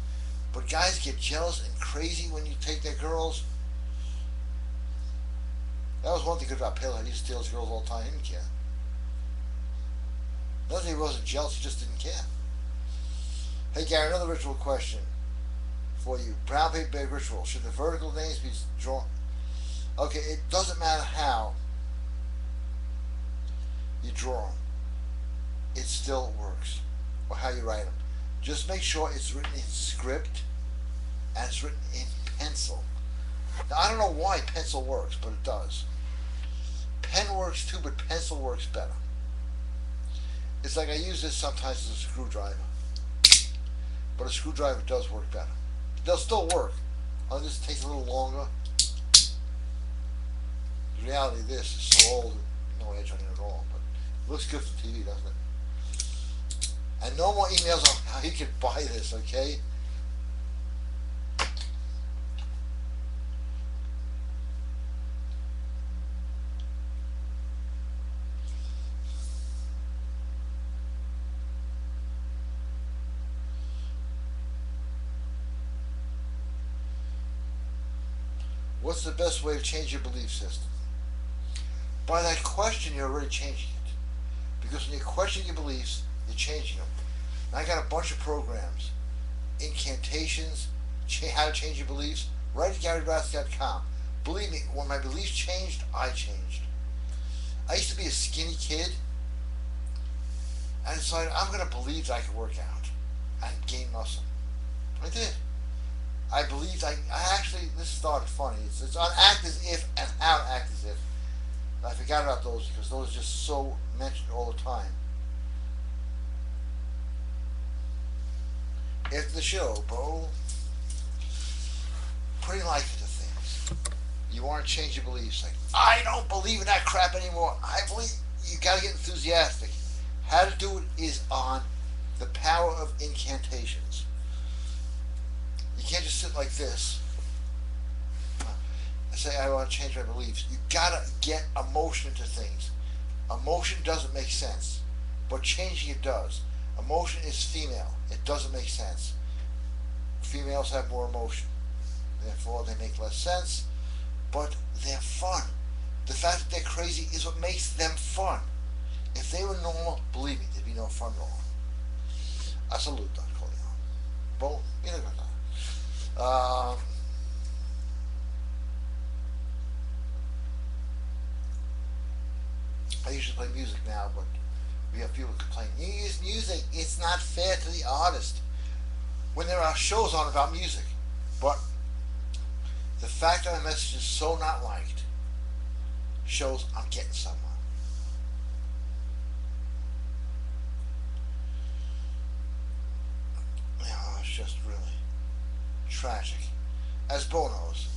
But guys get jealous and crazy when you take their girls. That was one thing good about Pale. He used to steal his girls all the time. He didn't care. Not that he wasn't jealous, he just didn't care. Hey Gary, another ritual question for you. Brown paper bag ritual. Should the vertical names be drawn? Okay, it doesn't matter how you draw them. It still works. Or how you write them. Just make sure it's written in script and it's written in pencil. Now, I don't know why pencil works, but it does. Pen works too, but pencil works better. It's like I use this sometimes as a screwdriver. But a screwdriver does work better. They'll still work. Only this takes a little longer. The reality of this is so old, no edge on it at all. But it looks good for TV, doesn't it? And no more emails on how you can buy this, okay? What's the best way to change your belief system? By that question, you're already changing it. Because when you question your beliefs, you're changing them. And I got a bunch of programs, incantations, how to change your beliefs, right at GaryBrodsky.com. Believe me, when my beliefs changed, I changed. I used to be a skinny kid, and I decided I'm going to believe that I could work out and gain muscle. I did. I believed I actually, this started funny. It's on act as if and how to act as if. I forgot about those because those are just so mentioned all the time. After the show, Bo, putting life into things. You want to change your beliefs. Like, I don't believe in that crap anymore. I believe you got to get enthusiastic. How to do it is on the power of incantations. You can't just sit like this. I say I want to change my beliefs. You gotta get emotion into things. Emotion doesn't make sense, but changing it does. Emotion is female. It doesn't make sense. Females have more emotion. Therefore, they make less sense, but they're fun. The fact that they're crazy is what makes them fun. If they were normal, believe me, there'd be no fun at all. I salute Don Corleone. Well, you know what I usually play music now, but we have people complain, you use music, it's not fair to the artist. When there are shows on about music. But the fact that my message is so not liked shows I'm getting somewhere. Yeah, it's just really tragic. As Bo knows,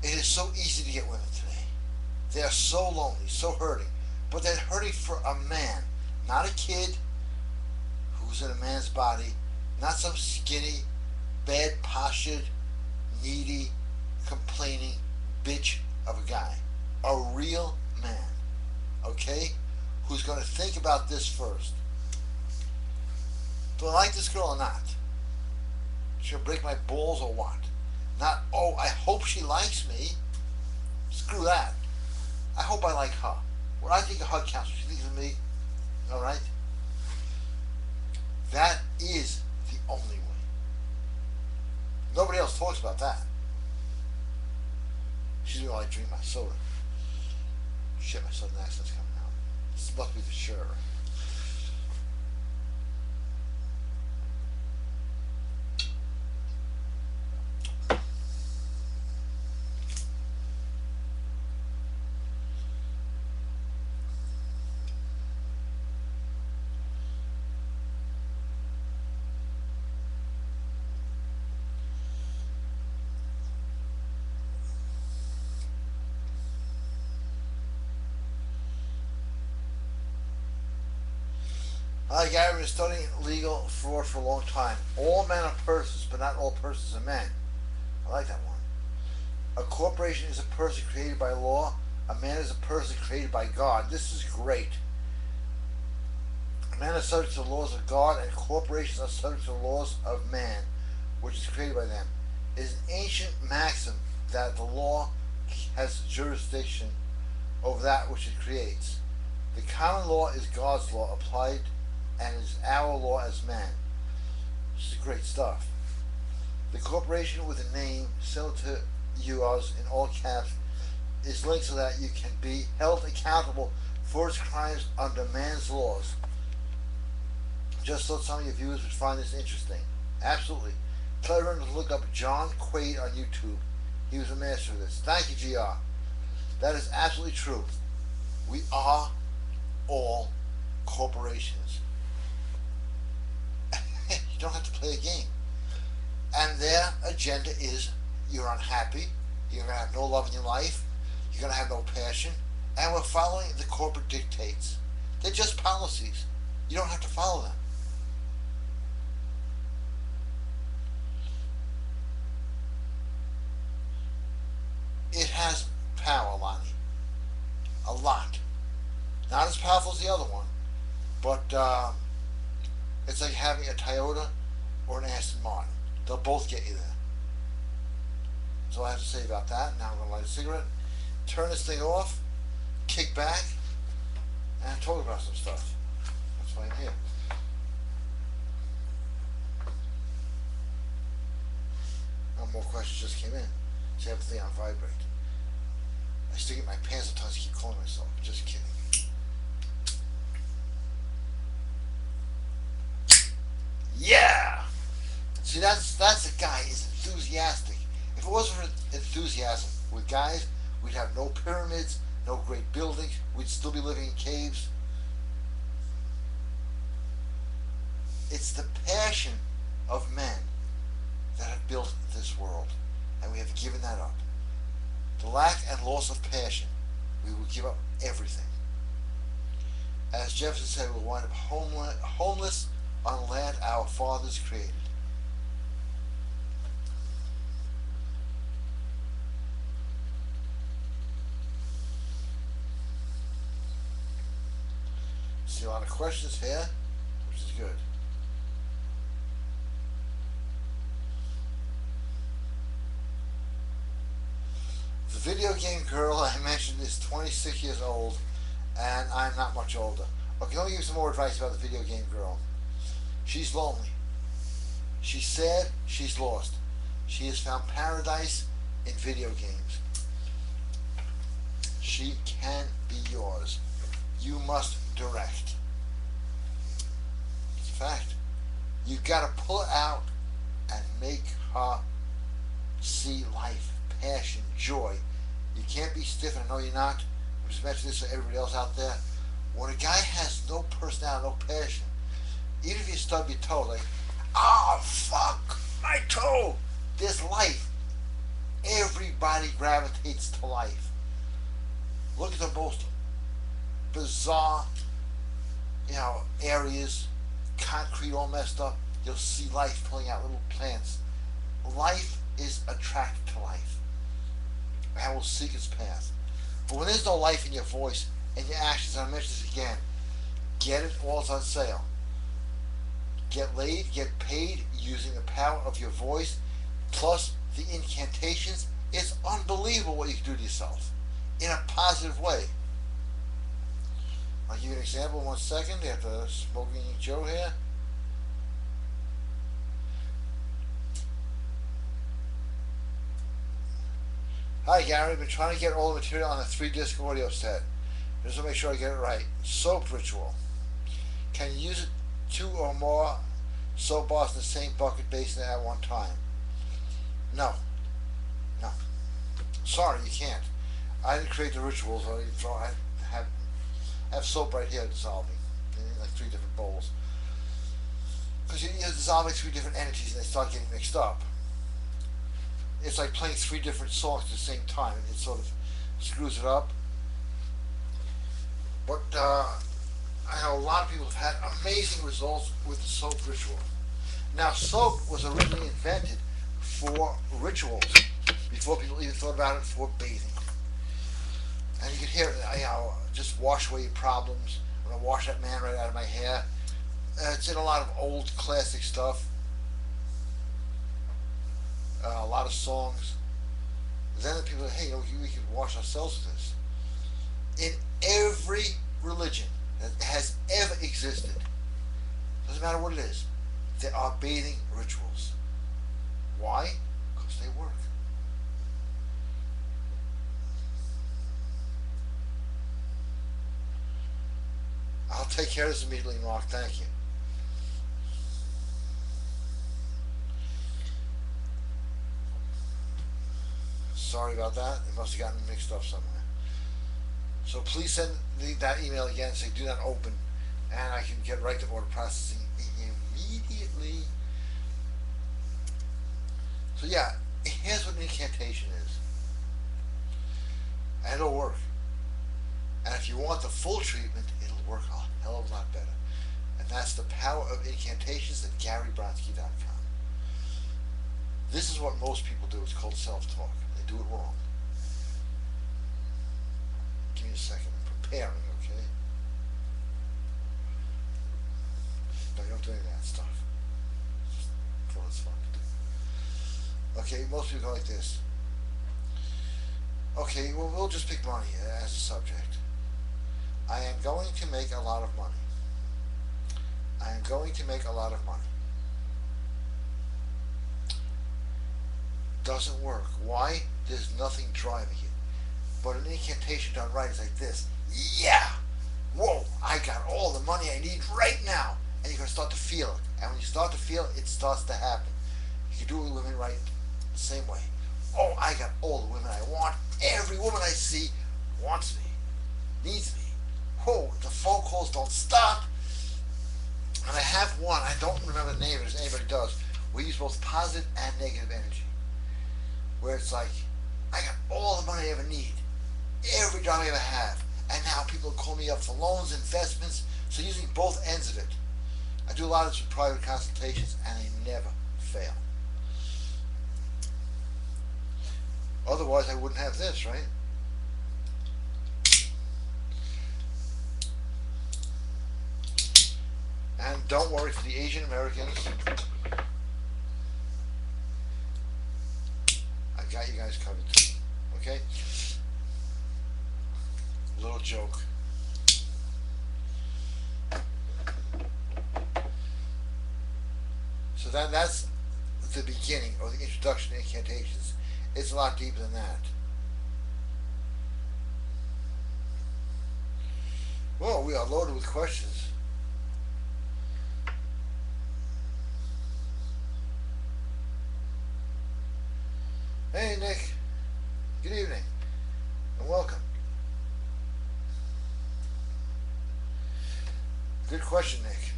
it is so easy to get women today. They are so lonely, so hurting. But they're hurting for a man, not a kid who's in a man's body, not some skinny, bad-postured, needy, complaining bitch of a guy. A real man, okay? Who's going to think about this first. Do I like this girl or not? She'll break my balls or what? Not, oh, I hope she likes me. Screw that. I hope I like her. When I think of her counts, when she thinks of me, alright? That is the only way. Nobody else talks about that. She's gonna like drink my soda. Shit, my southern accent's coming out. This must be the sure. Gary, I've been studying legal fraud for a long time. All men are persons, but not all persons are men. I like that one. A corporation is a person created by law. A man is a person created by God. This is great. Men are subject to the laws of God, and corporations are subject to the laws of man, which is created by them. It is an ancient maxim that the law has jurisdiction over that which it creates. The common law is God's law applied, and is our law as man. This is great stuff. The corporation with a name similar to yours in all caps is linked so that you can be held accountable for its crimes under man's laws. Just thought some of your viewers would find this interesting. Absolutely. Tell everyone to look up John Quaid on YouTube. He was a master of this. Thank you, GR. That is absolutely true. We are all corporations. You don't have to play a game. And their agenda is you're unhappy, you're going to have no love in your life, you're going to have no passion, and we're following the corporate dictates. They're just policies. You don't have to follow them. It has power, Lonnie. A lot. Not as powerful as the other one, but it's like having a Toyota or an Aston Martin. They'll both get you there. That's all I have to say about that. Now I'm going to light a cigarette, turn this thing off, kick back, and talk about some stuff. That's why I'm here. Now more questions just came in. So I have the thing on vibrate. I stick it in my pants sometimes. I keep calling myself. Just kidding. Yeah! See, that's a guy is enthusiastic. If it wasn't for enthusiasm with guys, we'd have no pyramids, no great buildings, we'd still be living in caves. It's the passion of men that have built this world, and we have given that up. The lack and loss of passion, we will give up everything. As Jefferson said, we'll wind up homeless on land our fathers created. See a lot of questions here, which is good. The video game girl I mentioned is 26 years old, and I'm not much older. Okay, let me give you some more advice about the video game girl. She's lonely. She's sad. She's lost. She has found paradise in video games. She can be yours. You must direct. It's a fact. You've got to pull it out and make her see life, passion, joy. You can't be stiff, and I know you're not. I'm just mentioning this for everybody else out there. When a guy has no personality, no passion, even if you stub your toe, like, oh, fuck, my toe, there's life. Everybody gravitates to life. Look at the most bizarre, areas, concrete all messed up. You'll see life pulling out little plants. Life is attracted to life, and will seek its path. But when there's no life in your voice and your actions, and I mention this again, get it while it's on sale. Get laid, get paid using the power of your voice, plus the incantations, it's unbelievable what you can do to yourself in a positive way. I'll give you an example in 1 second. After Smoking Joe here. Hi Gary, I've been trying to get all the material on a 3-disc audio set. Just to make sure I get it right. Soap ritual. Can you use it 2 or more soap bars in the same bucket basin at one time? No. No. Sorry, you can't. I didn't create the rituals. I have soap right here dissolving in like 3 different bowls. Because you're dissolving 3 different entities and they start getting mixed up. It's like playing 3 different songs at the same time. It sort of screws it up. But I know a lot of people have had amazing results with the soap ritual. Now, soap was originally invented for rituals before people even thought about it for bathing. And you can hear it, just wash away your problems. I'm going to wash that man right out of my hair. It's in a lot of old classic stuff. A lot of songs. Then the people say, hey, we can wash ourselves with this. In every religion that has ever existed, doesn't matter what it is, there are bathing rituals. Why? Because they work. I'll take care of this immediately, Mark. Thank you. Sorry about that. It must have gotten mixed up somewhere. So please send that email again and say do not open, and I can get right to order processing immediately. So yeah, here's what an incantation is. And it'll work. And if you want the full treatment, it'll work a hell of a lot better. And that's the power of incantations at GaryBrodsky.com. This is what most people do. It's called self-talk. They do it wrong. Give me a second. I'm preparing, okay? No, you don't do any of that stuff. Just for it's fun. Okay, most people go like this. Okay, well, we'll just pick money as a subject. I am going to make a lot of money. I am going to make a lot of money. Doesn't work. Why? There's nothing driving it. But an incantation done right is like this. Yeah! Whoa! I got all the money I need right now. And you're going to start to feel it. And when you start to feel it, it starts to happen. You can do it with women right the same way. Oh, I got all the women I want. Every woman I see wants me, needs me. Whoa, the phone calls don't stop. And I have one, I don't remember the name if anybody does, we use both positive and negative energy. Where it's like, I got all the money I ever need, every job I ever have, and now people call me up for loans, investments, so using both ends of it. I do a lot of this with private consultations, and I never fail. Otherwise, I wouldn't have this, right? And don't worry, for the Asian Americans, I got you guys covered too. Okay? Little joke. So that's the beginning, or the introduction to incantations. It's a lot deeper than that. Well, we are loaded with questions. Hey, Nick. Good evening, and welcome. Good question, Nick.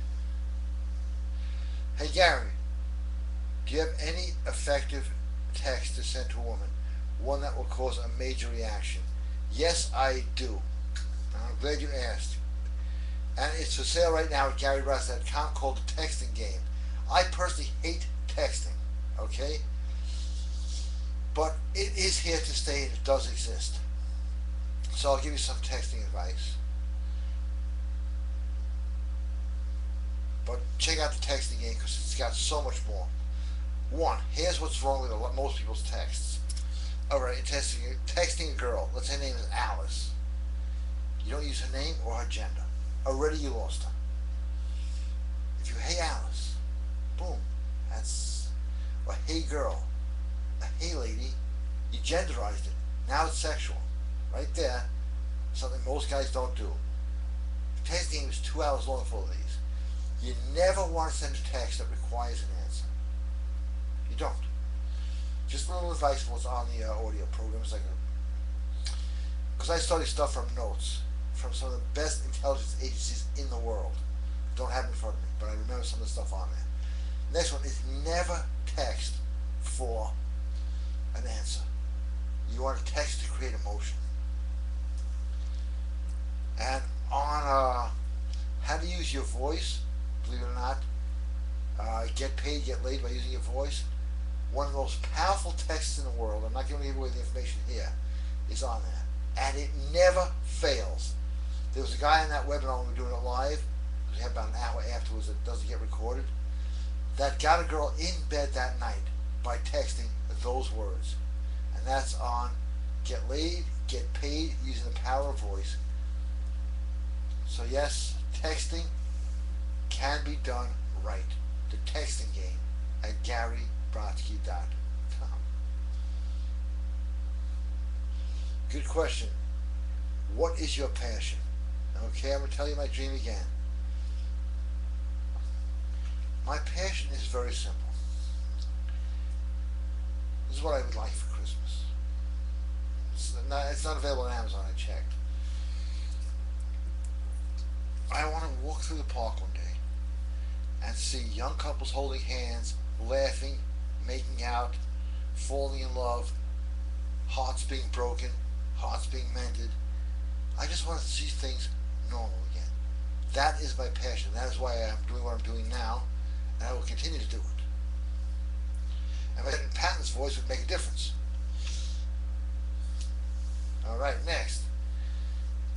Hey, Gary, do you have any effective text to send to a woman, one that will cause a major reaction? Yes, I do. I'm glad you asked. And it's for sale right now at GaryBrodsky.com, called the Texting Game. I personally hate texting, okay? But it is here to stay, and it does exist. So I'll give you some texting advice. But check out the Texting Game because it's got so much more. One, here's what's wrong with most people's texts. Alright, texting a girl. Let's say her name is Alice. You don't use her name or her gender. Already you lost her. If you, hey Alice, boom, that's, or hey girl, a hey lady, you genderized it. Now it's sexual. Right there, something most guys don't do. The text game is 2 hours long for these. You never want to send a text that requires an answer. You don't. Just a little advice for what's on the audio programs, because I study stuff from notes from some of the best intelligence agencies in the world. Don't have it in front of me, but I remember some of the stuff on there. Next one is never text for an answer. You want to text to create emotion. And on how to use your voice, believe it or not, get paid, get laid by using your voice. One of the most powerful texts in the world, I'm not going to give away the information here, is on there. And it never fails. There was a guy in that webinar when we were doing it live, because we had about an hour afterwards that doesn't get recorded, that got a girl in bed that night by texting those words. And that's on get laid, get paid, using the power of voice. So yes, texting can be done right. The texting game at GaryBrodsky.com. Good question. What is your passion? Okay, I'm going to tell you my dream again. My passion is very simple. This is what I would like for Christmas. It's not available on Amazon, I checked. I want to walk through the park one day and see young couples holding hands, laughing, making out, falling in love, hearts being broken, hearts being mended. I just want to see things normal again. That is my passion. That is why I'm doing what I'm doing now, and I will continue to do it. And my Patton's voice would make a difference. Alright, next.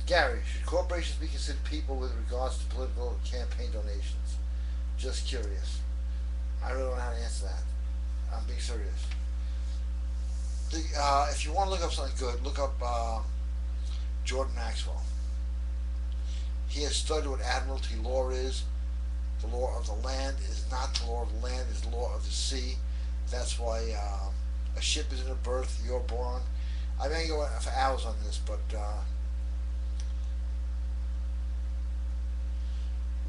Gary, should corporations be considered people with regards to political campaign donations? Just curious. I really don't know how to answer that. I'm being serious. If you want to look up something good, look up Jordan Maxwell. He has studied what admiralty law is. The law of the land is not the law of the land, it's the law of the sea. That's why a ship is in a berth, you're born. I may go for hours on this, but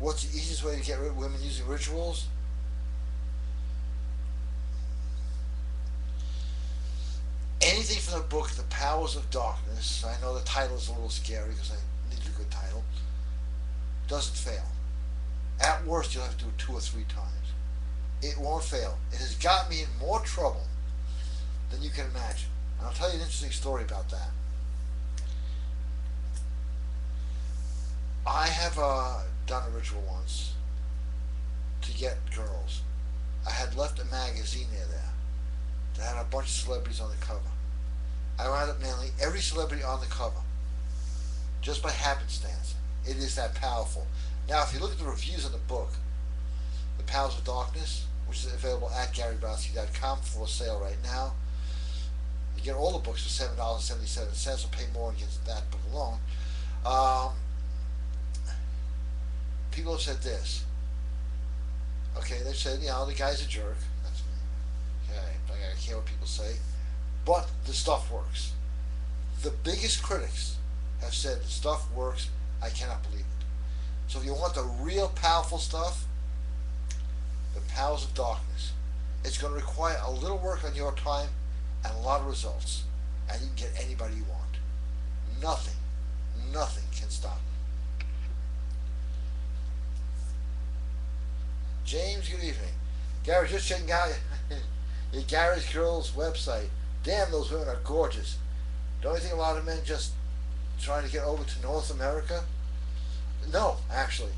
what's the easiest way to get rid of women using rituals? Anything from the book, The Powers of Darkness. I know the title is a little scary because I need a good title. Doesn't fail. At worst, you'll have to do it 2 or 3 times. It won't fail. It has got me in more trouble than you can imagine. And I'll tell you an interesting story about that. I have done a ritual once to get girls. I had left a magazine near there that had a bunch of celebrities on the cover. I wound up nailing every celebrity on the cover just by happenstance. It is that powerful. Now, if you look at the reviews of the book, The Powers of Darkness, which is available at GaryBrodsky.com for sale right now, you get all the books for $7.77, so pay more and get that book alone. People have said this. Okay, they've said, the guy's a jerk. That's me. Okay, I don't care what people say. But the stuff works. The biggest critics have said the stuff works. I cannot believe it. So if you want the real powerful stuff, The Powers of Darkness, it's going to require a little work on your time and a lot of results. And you can get anybody you want. Nothing can stop you. James, good evening. Gary, just checking out your Gary's Girls website. Damn, those women are gorgeous. Don't you think a lot of men just trying to get over to North America? No, actually.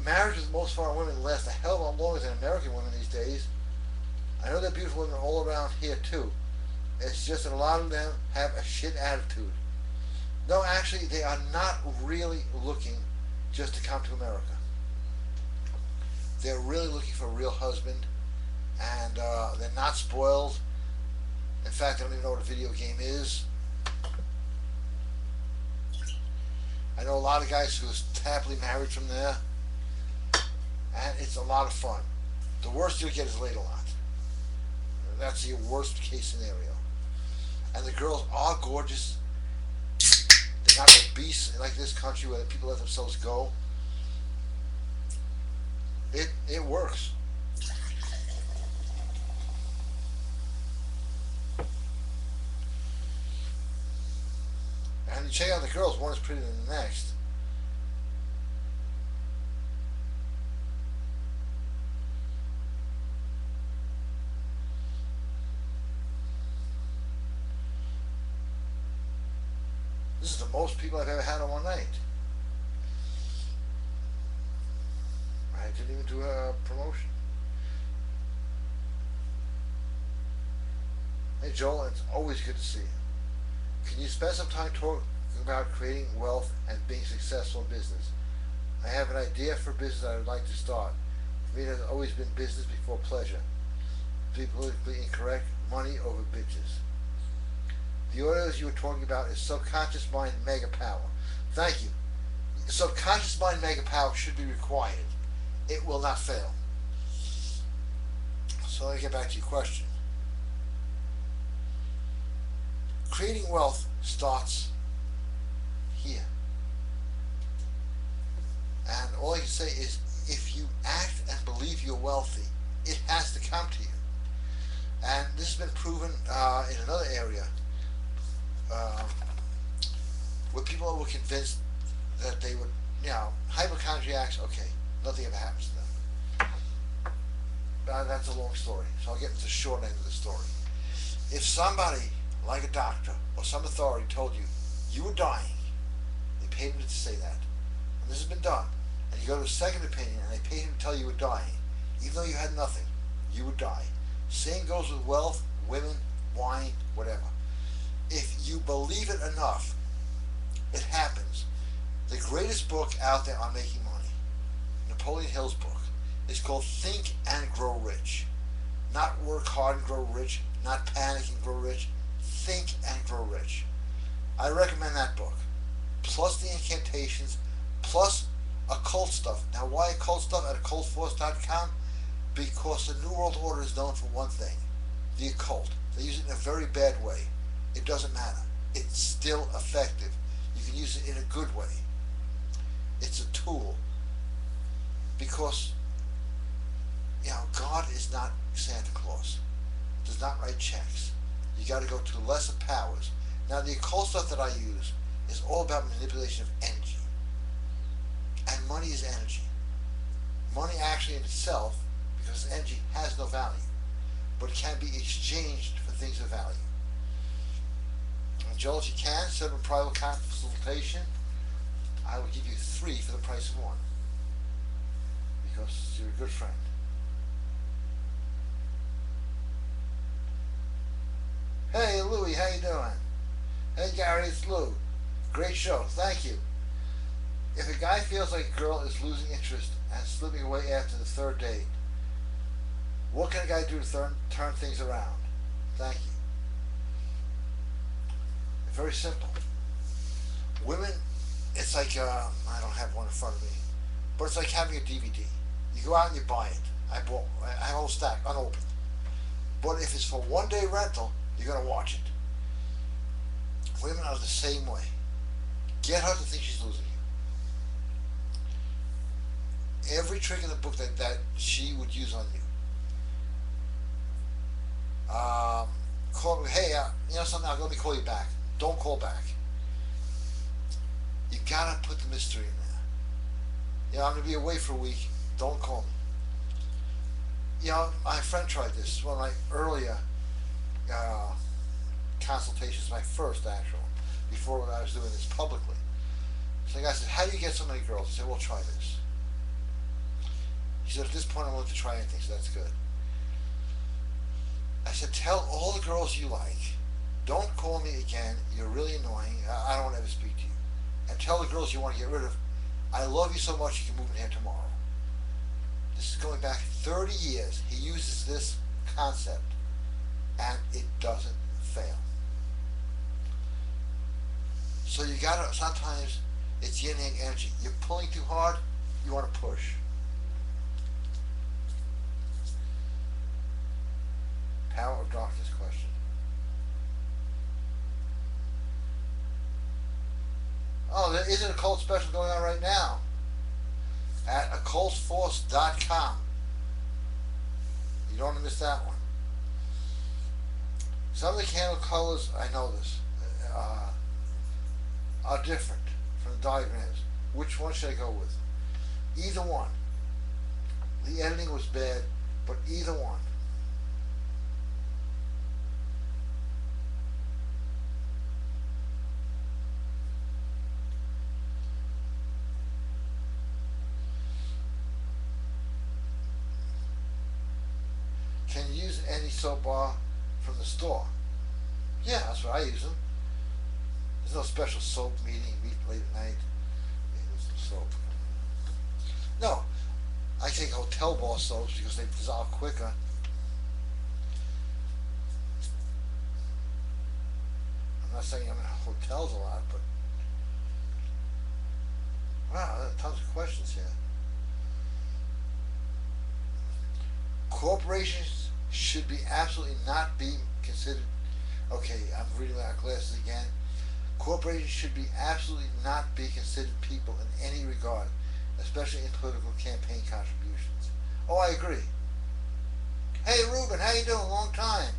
Marriage with most foreign women lasts a hell of a lot longer than American women these days. I know there are beautiful women all around here too. It's just that a lot of them have a shit attitude. No, actually, they are not really looking just to come to America. They're really looking for a real husband and they're not spoiled. In fact, they don't even know what a video game is. I know a lot of guys who are happily married from there, and it's a lot of fun. The worst you'll get is laid a lot. That's your worst case scenario. And the girls are gorgeous. They're not obese like this country where people let themselves go. It works. And you check out the girls, one is prettier than the next. This is the most people I've ever had on one night. I didn't even do a promotion. Hey Joel, it's always good to see you. Can you spend some time talking about creating wealth and being successful in business? I have an idea for business I would like to start. For me, it has always been business before pleasure. To be politically incorrect, money over bitches. The audios you were talking about is subconscious mind mega power. Thank you. Subconscious mind mega power should be required. It will not fail. So let me get back to your question. Creating wealth starts here. And all I can say is if you act and believe you're wealthy, it has to come to you. And this has been proven in another area where people were convinced that they would, hypochondriacs, okay, nothing ever happens to them. That's a long story, so I'll get into the short end of the story. If somebody, like a doctor or some authority, told you you were dying, they paid him to say that, and this has been done, and you go to a second opinion and they paid him to tell you were dying, even though you had nothing, you would die. Same goes with wealth, women, wine, whatever. If you believe it enough, it happens. The greatest book out there on making money, Napoleon Hill's book, is called Think and Grow Rich. Not Work Hard and Grow Rich, not Panic and Grow Rich. Think and Grow Rich. I recommend that book. Plus the incantations, plus occult stuff. Now why occult stuff at occultforce.com? Because the New World Order is known for one thing, the occult. They use it in a very bad way. It doesn't matter. It's still effective. You can use it in a good way. It's a tool. Because, God is not Santa Claus. Does not write checks. You got to go to lesser powers. Now the occult stuff that I use is all about manipulation of energy. And money is energy. Money actually in itself, because energy has no value, but can be exchanged for things of value. And Joel, if you can, set up a private consultation. I will give you 3 for the price of 1. Because you're a good friend. Hey Louie, how you doing? Hey Gary, it's Lou. Great show, thank you. If a guy feels like a girl is losing interest and slipping away after the 3rd date, what can a guy do to turn things around? Thank you. Very simple. Women, it's like, I don't have one in front of me, but it's like having a DVD. You go out and you buy it. I have a whole stack, unopened. But if it's for 1-day rental, you're going to watch it. Women are the same way. Get her to think she's losing you. Every trick in the book that she would use on you. Call me, hey, something, let me call you back. Don't call back. You gotta put the mystery in there. I'm gonna be away for a week. Don't call me. My friend tried this. It's one of my earlier consultations, my first actual, before I was doing this publicly. So the guy said, how do you get so many girls? I said, well, try this. He said, at this point I'm willing to try anything, so that's good. I said, tell all the girls you like, don't call me again, you're really annoying, I don't want to ever speak to you. And tell the girls you want to get rid of, I love you so much you can move in here tomorrow. This is going back 30 years. He uses this concept, and it doesn't fail. So you gotta, sometimes it's yin yang energy. You're pulling too hard, you want to push. Power or darkness question. Oh, there isn't a cold special going on right now at occultforce.com. You don't want to miss that one. Some of the candle colors, I know this, are different from the diagrams. Which one should I go with? Either one. The editing was bad, but either one. Can you use any soap bar from the store? Yeah, that's what I use them. There's no special soap meet late at night. Use some soap. No, I take hotel bar soaps because they dissolve quicker. I'm not saying I'm in hotels a lot, but wow, there are tons of questions here. Corporations should be absolutely not be considered. Okay, I'm reading without glasses again. Corporations should be absolutely not be considered people in any regard, especially in political campaign contributions. Oh, I agree. Hey, Ruben, how you doing? Long time.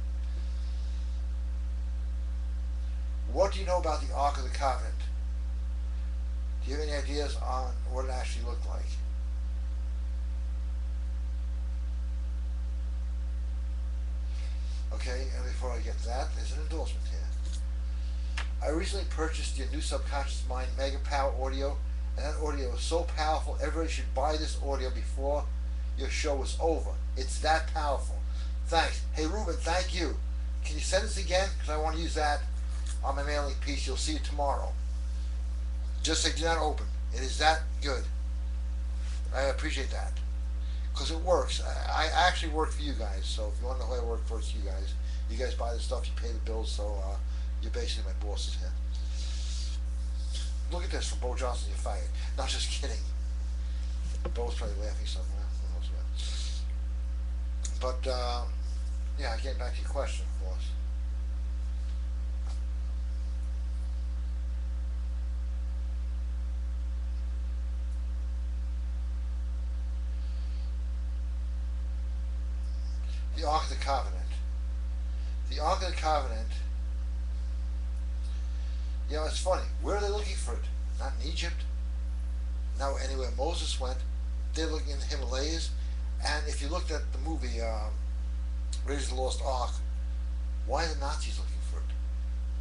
What do you know about the Ark of the Covenant? Do you have any ideas on what it actually looked like? Okay, and before I get to that, there's an endorsement here. I recently purchased your new Subconscious Mind Mega Power Audio, and that audio is so powerful, everybody should buy this audio before your show is over. It's that powerful. Thanks. Hey, Ruben, thank you. Can you send this again? Because I want to use that on my mailing piece. You'll see it tomorrow. Just say do not open. It is that good. I appreciate that. Because it works. I actually work for you guys, so if you want to know who I work for, it's you guys. You guys buy the stuff, you pay the bills, so you're basically my bosses here. Look at this, from Bo Johnson, you're fired. No, just kidding. Bo's probably laughing somewhere. Who knows what. But, yeah, getting back to your question, of course. The Ark of the Covenant. The Ark of the Covenant, you know, it's funny. Where are they looking for it? Not in Egypt. Not anywhere Moses went. They're looking in the Himalayas. And if you looked at the movie Raiders of the Lost Ark, why are the Nazis looking for it?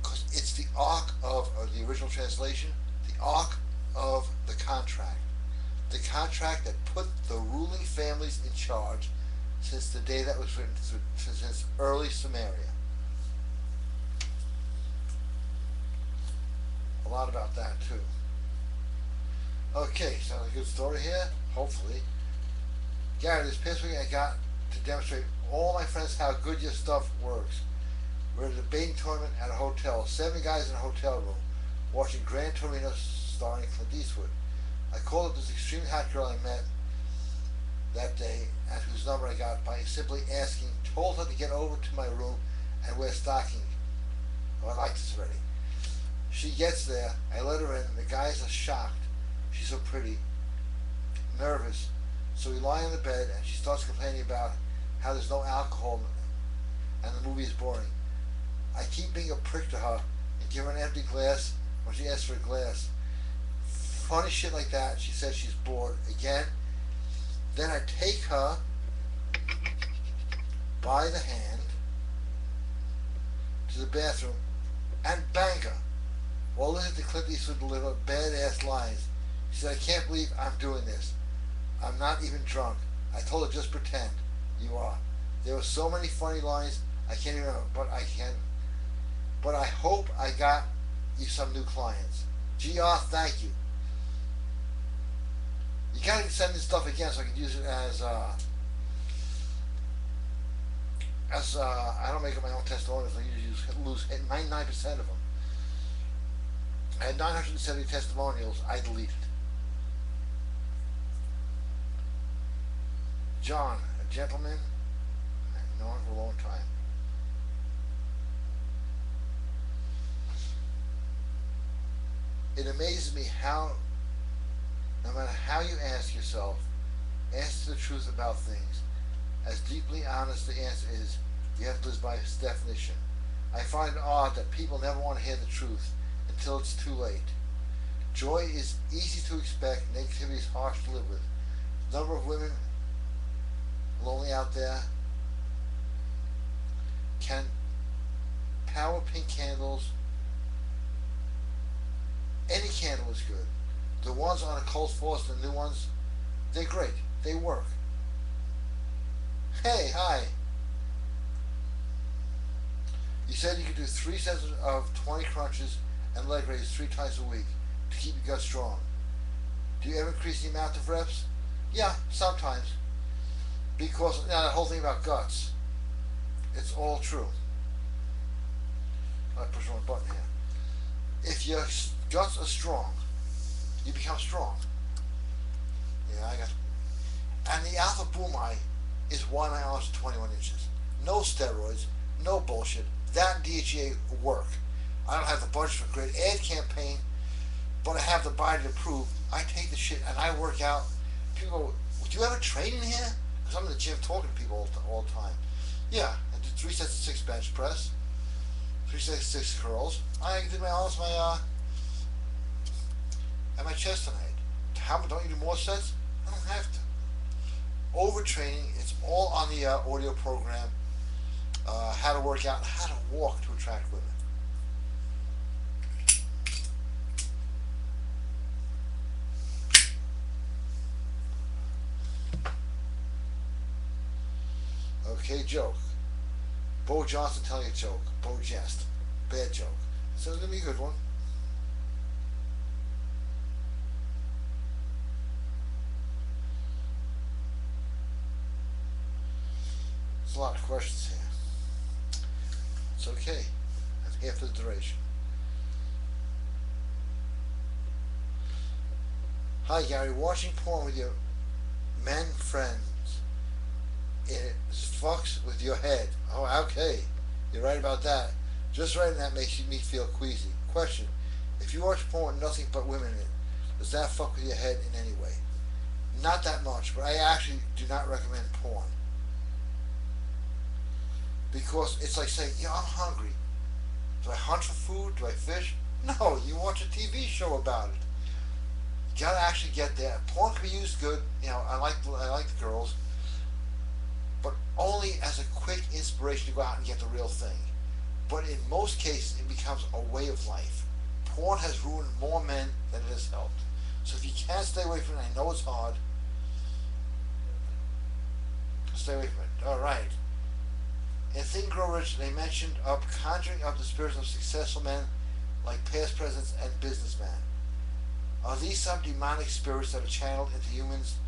Because it's the Ark of the original translation, the Ark of the Contract. The contract that put the ruling families in charge since the day that was written, since early Samaria. A lot about that too. Okay, sounds like a good story here. Hopefully. Gary, this past week I got to demonstrate all my friends how good your stuff works. We're at a debating tournament at a hotel. 7 guys in a hotel room watching Gran Torino starring Clint Eastwood. I called up this extremely hot girl I met that day, and whose number I got by simply asking, told her to get over to my room and wear stockings. Oh, I like this already. She gets there, I let her in, the guys are shocked. She's so pretty, nervous. So we lie on the bed and she starts complaining about how there's no alcohol and the movie is boring. I keep being a prick to her and give her an empty glass when she asks for a glass. Funny shit like that. She says she's bored again. Then I take her by the hand to the bathroom and bang her while listening to Clint Eastwood deliver badass lines. She said, I can't believe I'm doing this. I'm not even drunk. I told her, just pretend. You are. There were so many funny lines, I can't even remember, but I can. But I hope I got you some new clients. GR, thank you. You gotta send this stuff again so I can use it as as I don't make up my own testimonials, I usually lose 99% of them. I had 970 testimonials. I deleted. John, a gentleman I've known for a long time. It amazes me how, no matter how you ask yourself, answer the truth about things, as deeply honest the answer is, you have to live by its definition. I find it odd that people never want to hear the truth until it's too late. Joy is easy to expect, negativity is harsh to live with. The number of women lonely out there can power pink candles. Any candle is good. The ones on a cold faucet, the new ones, they're great. They work. Hey, hi. You said you could do 3 sets of 20 crunches and leg raises 3 times a week to keep your gut strong. Do you ever increase the amount of reps? Yeah, sometimes. Because now the whole thing about guts, it's all true. I push the wrong button here. If your guts are strong, you become strong. Yeah, I got. And the alpha boomai is why my arms are 21 inches. No steroids, no bullshit. That and DHEA work. I don't have the budget for a great ad campaign, but I have the body to prove. I take the shit and I work out. People go, do you ever train in here? Because I'm in the gym talking to people all the time. Yeah, I do 3 sets of 6 bench press, 3 sets of 6 curls. I did my arms, and my chest tonight. Don't you do more sets? I don't have to. Overtraining, it's all on the audio program. How to work out and how to walk to attract women. Okay, joke. Bo Johnson telling a joke. Bo jest. Bad joke. So it's going to be a good one. There's a lot of questions here. It's okay. That's half the duration. Hi Gary, watching porn with your men friends. It fucks with your head. Oh, okay. You're right about that. Just writing that makes me feel queasy. Question. If you watch porn with nothing but women in it, does that fuck with your head in any way? Not that much, but I actually do not recommend porn. Because it's like saying, yeah, I'm hungry. Do I hunt for food? Do I fish? No, you watch a TV show about it. You gotta actually get there. Porn can be used good. You know, I like the girls, but only as a quick inspiration to go out and get the real thing. But in most cases, it becomes a way of life. Porn has ruined more men than it has helped. So if you can't stay away from it, I know it's hard. Stay away from it. All right. In Think and Grow Rich, they mentioned conjuring up the spirits of successful men like past presidents and businessmen. Are these some demonic spirits that are channeled into humans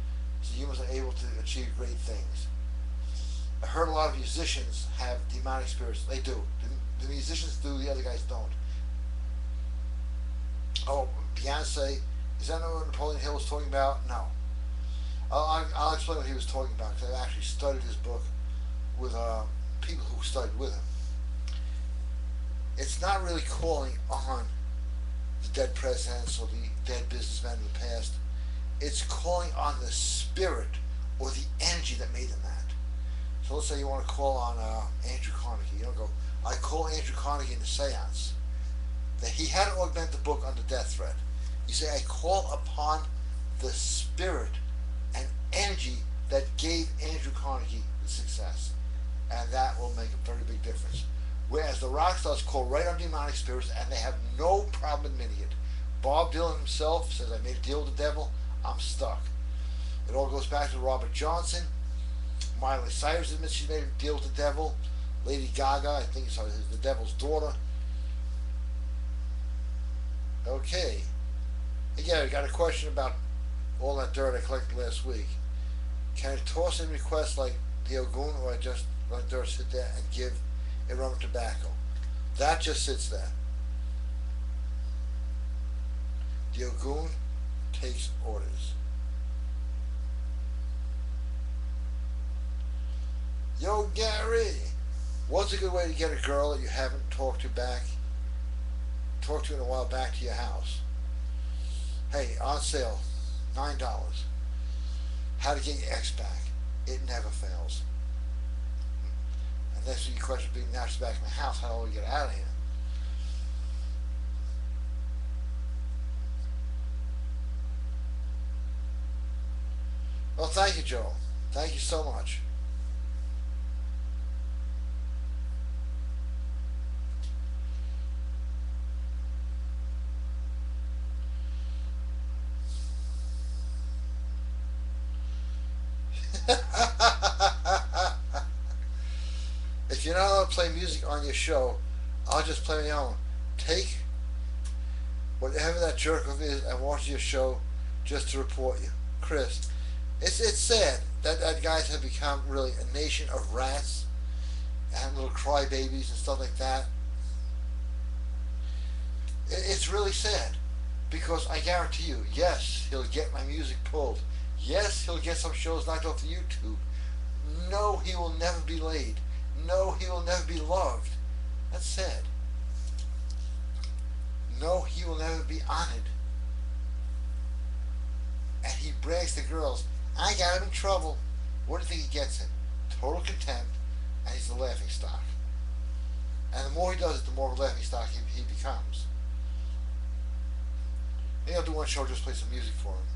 so humans are able to achieve great things? I heard a lot of musicians have demonic spirits. They do. The musicians do, the other guys don't. Oh, Beyonce, is that what Napoleon Hill was talking about? No. I'll explain what he was talking about because I actually studied his book with people who studied with him. It's not really calling on the dead presidents or the dead businessmen of the past. It's calling on the spirit or the energy that made them that. So let's say you want to call on Andrew Carnegie. You don't go, I call Andrew Carnegie in the seance. That he had to augment the book under death threat. You say, I call upon the spirit and energy that gave Andrew Carnegie the success. And that will make a very big difference. Whereas the rock stars call right on demonic spirits and they have no problem admitting it. Bob Dylan himself says, I made a deal with the devil, I'm stuck. It all goes back to Robert Johnson. Miley Cyrus admits she made a deal with the devil. Lady Gaga, I think it's the devil's daughter. Okay. Again, I got a question about all that dirt I collected last week. Can I toss in requests like the Ogun or let the door sit there and give a rum of tobacco. That just sits there. The Ogoon takes orders. Yo, Gary, what's a good way to get a girl that you haven't talked to in a while back to your house? Hey, on sale, $9. How to get your ex back. It never fails. And that's your question being now she's back in the house. How do we get out of here? Well, thank you, Joe. Thank you so much. If you're not allowed to play music on your show, I'll just play my own. Take whatever that jerk of is and watch your show just to report you. Chris, it's sad that guys have become really a nation of rats and little crybabies and stuff like that. It's really sad because I guarantee you, yes, he'll get my music pulled. Yes, he'll get some shows knocked off YouTube. No, he will never be laid. No, he will never be loved. That's sad. No, he will never be honored. And he brags to girls, I got him in trouble. What do you think he gets in? Total contempt, and he's the laughing stock. And the more he does it, the more of a laughing stock he becomes. Maybe I'll do one show, just play some music for him.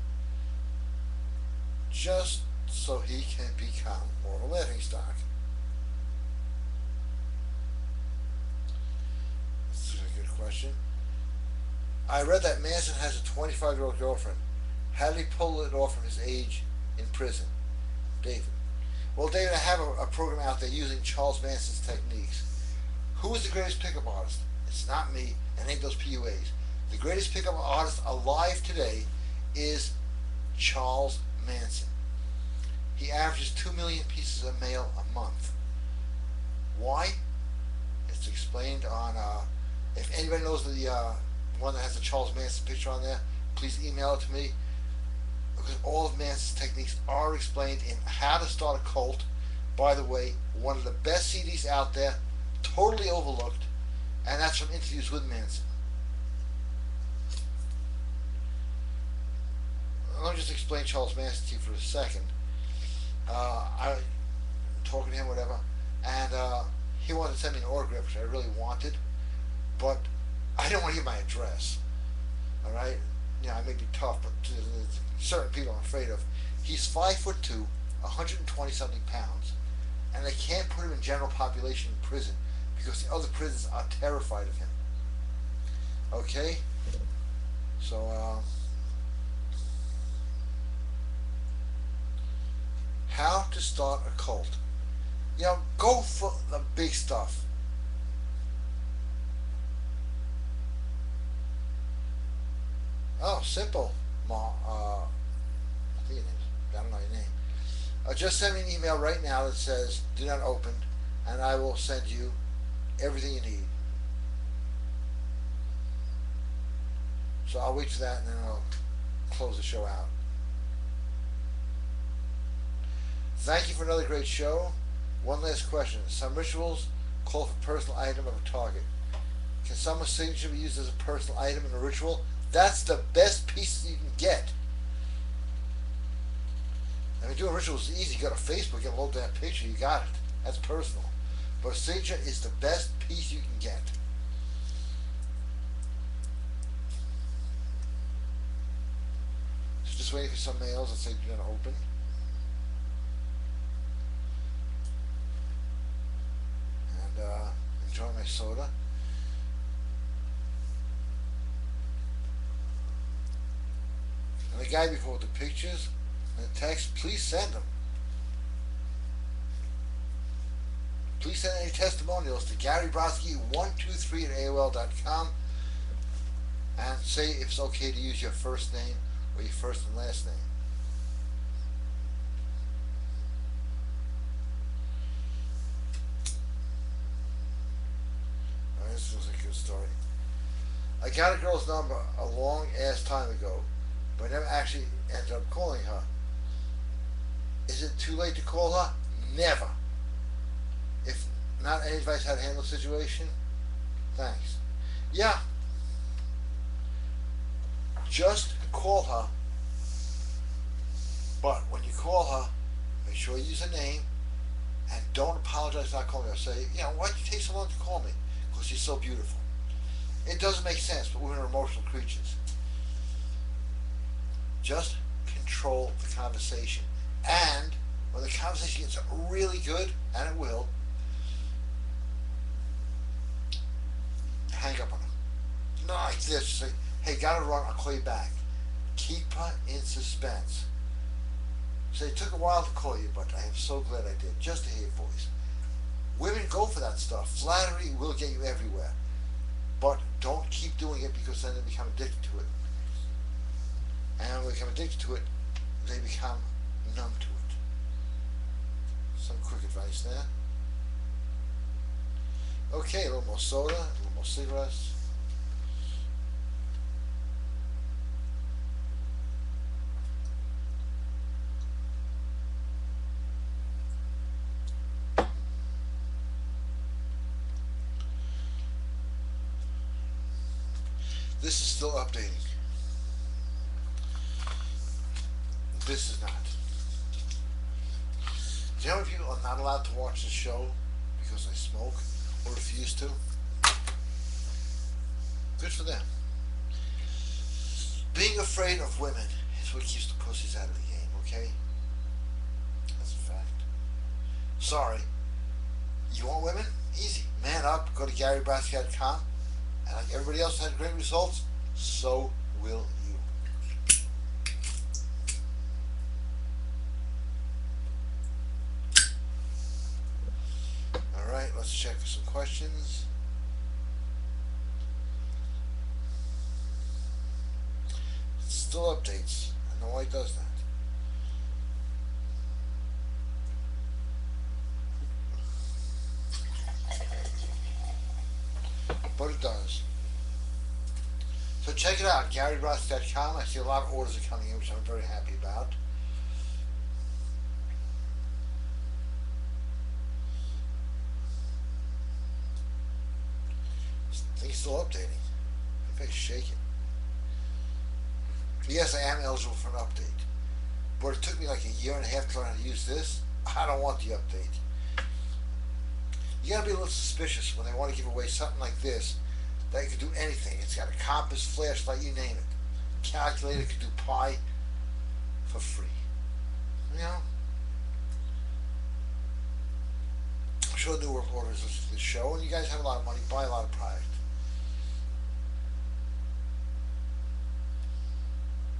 Just so he can become more of a laughing stock. This is a good question. I read that Manson has a 25-year-old girlfriend. How did he pull it off from his age in prison? David. Well, David, I have a program out there using Charles Manson's techniques. Who is the greatest pickup artist? It's not me, and ain't those PUAs. The greatest pickup artist alive today is Charles Manson. He averages 2 million pieces of mail a month. Why? It's explained on, if anybody knows the one that has the Charles Manson picture on there, please email it to me. Because all of Manson's techniques are explained in How to Start a Cult. By the way, one of the best CDs out there, totally overlooked, and that's from interviews with Manson. Let me just explain Charles Manson to you for a second. I talking to him, whatever, and he wanted to send me an autograph, which I really wanted, but I didn't want to give my address. All right, I may be tough, but certain people I'm afraid of. He's 5'2", 120 something pounds, and they can't put him in general population in prison because the other prisons are terrified of him. Okay, so how to start a cult. Go for the big stuff. Oh, simple. I think it is. I don't know your name. Just send me an email right now that says do not open, and I will send you everything you need. So I'll wait for that, and then I'll close the show out. Thank you for another great show. One last question. Some rituals call for personal item of a target. Can someone's signature be used as a personal item in a ritual? That's the best piece you can get. I mean, doing rituals is easy. You go to Facebook, you load that picture, you got it. That's personal. But a signature is the best piece you can get. So just waiting for some mails that say do not open. Enjoy my soda. And the guy before with the pictures and the text, please send them. Please send any testimonials to GaryBrodsky123 at AOL.com and say if it's okay to use your first name or your first and last name. got a girl's number a long ass time ago, but I never actually ended up calling her. Is it too late to call her? Never. If not, any advice how to handle the situation? Thanks. Yeah. Just call her. But when you call her, make sure you use her name and don't apologize for not calling her. Say, why'd you take so long to call me? Because she's so beautiful. It doesn't make sense, but women are emotional creatures. Just control the conversation. And when the conversation gets really good, and it will, hang up on her. Not like this. Just say, hey, gotta run, I'll call you back. Keep her in suspense. Say, it took a while to call you, but I am so glad I did, just to hear your voice. Women go for that stuff. Flattery will get you everywhere. But don't keep doing it because then they become addicted to it. And when they become addicted to it, they become numb to it. Some quick advice there. Okay, a little more soda, a little more cigarettes. This is still updating. This is not. Do you know how many people are not allowed to watch the show because they smoke or refuse to? Good for them. Being afraid of women is what keeps the pussies out of the game, okay? That's a fact. Sorry. You want women? Easy. Man up, go to GaryBrodsky.com. And like everybody else had great results, so will you. Alright, let's check for some questions. It still updates. I know why it does that. But it does. So check it out, GaryBrodsky.com. I see a lot of orders are coming in, which I'm very happy about. I think it's still updating. My face is shaking. Yes, I am eligible for an update. But it took me like a year and a half to learn how to use this. I don't want the update. You gotta be a little suspicious when they want to give away something like this that you can do anything. It's got a compass, flashlight, you name it. Calculator, can do pi for free. I'm sure New World Order is listening to this show, and you guys have a lot of money, buy a lot of product.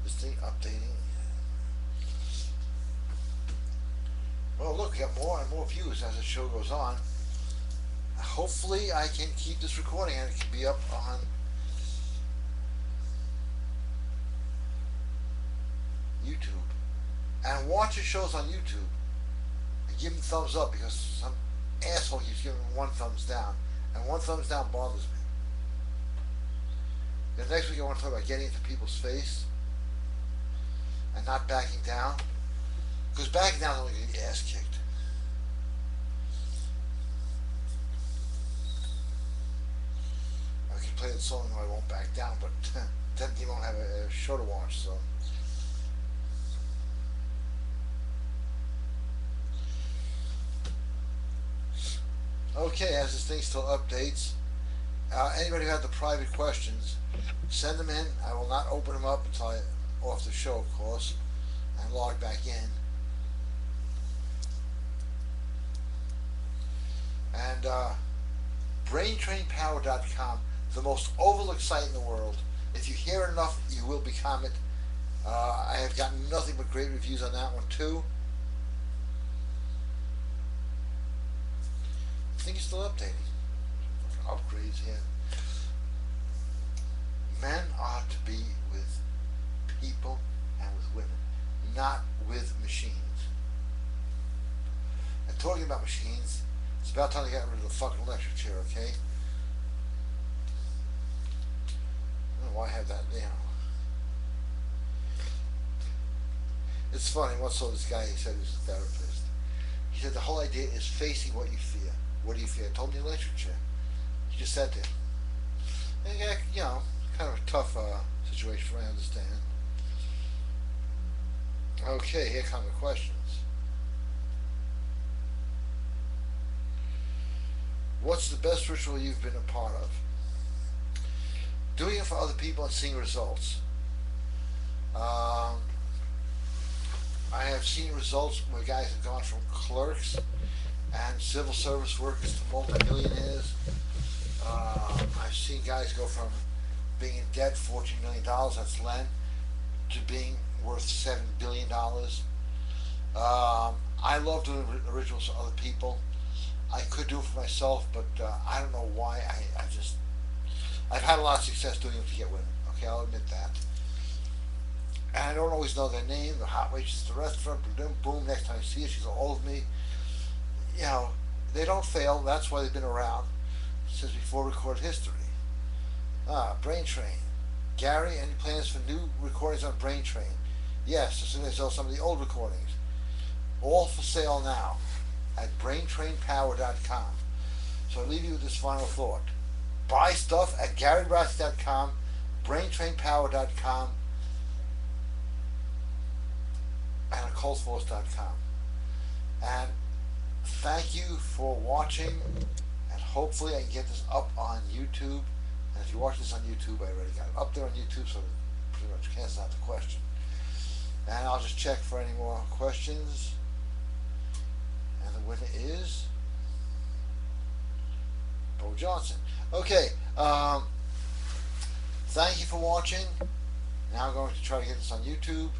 This thing updating. Well, look, we got more and more views as the show goes on. Hopefully I can keep this recording and it can be up on YouTube. And watch the shows on YouTube and give them thumbs up because some asshole keeps giving them one thumbs down. And one thumbs down bothers me. Then next week I want to talk about getting into people's face and not backing down. Because backing down is only going to get your ass kicked. Play the song, I won't back down, but then you won't have a show to watch. So, okay, as this thing still updates, anybody who had the private questions, send them in. I will not open them up until I off the show, of course, and log back in. And BrainTrainPower.com. The most overlooked site in the world. If you hear it enough, you will become it. I have gotten nothing but great reviews on that one too. I think it's still updating. Upgrades here. Men are to be with people and with women, not with machines. And talking about machines, it's about time to get rid of the fucking electric chair, okay? understand that, It's funny, once saw this guy, he said he was a therapist. He said the whole idea is facing what you fear. What do you fear? I told him the electric chair. He just sat there. And, kind of a tough situation for me, I understand. Okay, here come the questions. What's the best ritual you've been a part of? Doing it for other people and seeing results. I have seen results where guys have gone from clerks and civil service workers to multimillionaires. I've seen guys go from being in debt $14 million, that's Len, to being worth $7 billion. I love doing rituals for other people. I could do it for myself, but I don't know why. I've had a lot of success doing it to get women. Okay, I'll admit that. And I don't always know their name, the hot waitress at the restaurant, boom, next time I see her, she's all over me. They don't fail, that's why they've been around since before recorded history. Brain Train. Gary, any plans for new recordings on Brain Train? Yes, as soon as I sell some of the old recordings. All for sale now at braintrainpower.com. So I leave you with this final thought. Buy stuff at GaryBrodsky.com, braintrainpower.com, and occultforce.com. And thank you for watching, and hopefully I can get this up on YouTube. And if you watch this on YouTube, I already got it up there on YouTube, so it pretty much cancels out the question. And I'll just check for any more questions. And the winner is Bo Johnson. Okay, thank you for watching. Now I'm going to try to get this on YouTube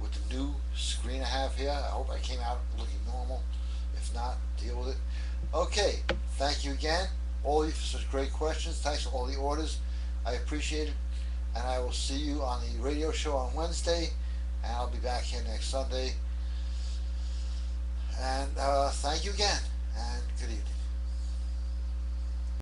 with the new screen I have here. I hope I came out looking normal. If not, deal with it. Okay, thank you again, all of you, for such great questions. Thanks for all the orders. I appreciate it. And I will see you on the radio show on Wednesday. And I'll be back here next Sunday. And thank you again, and good evening.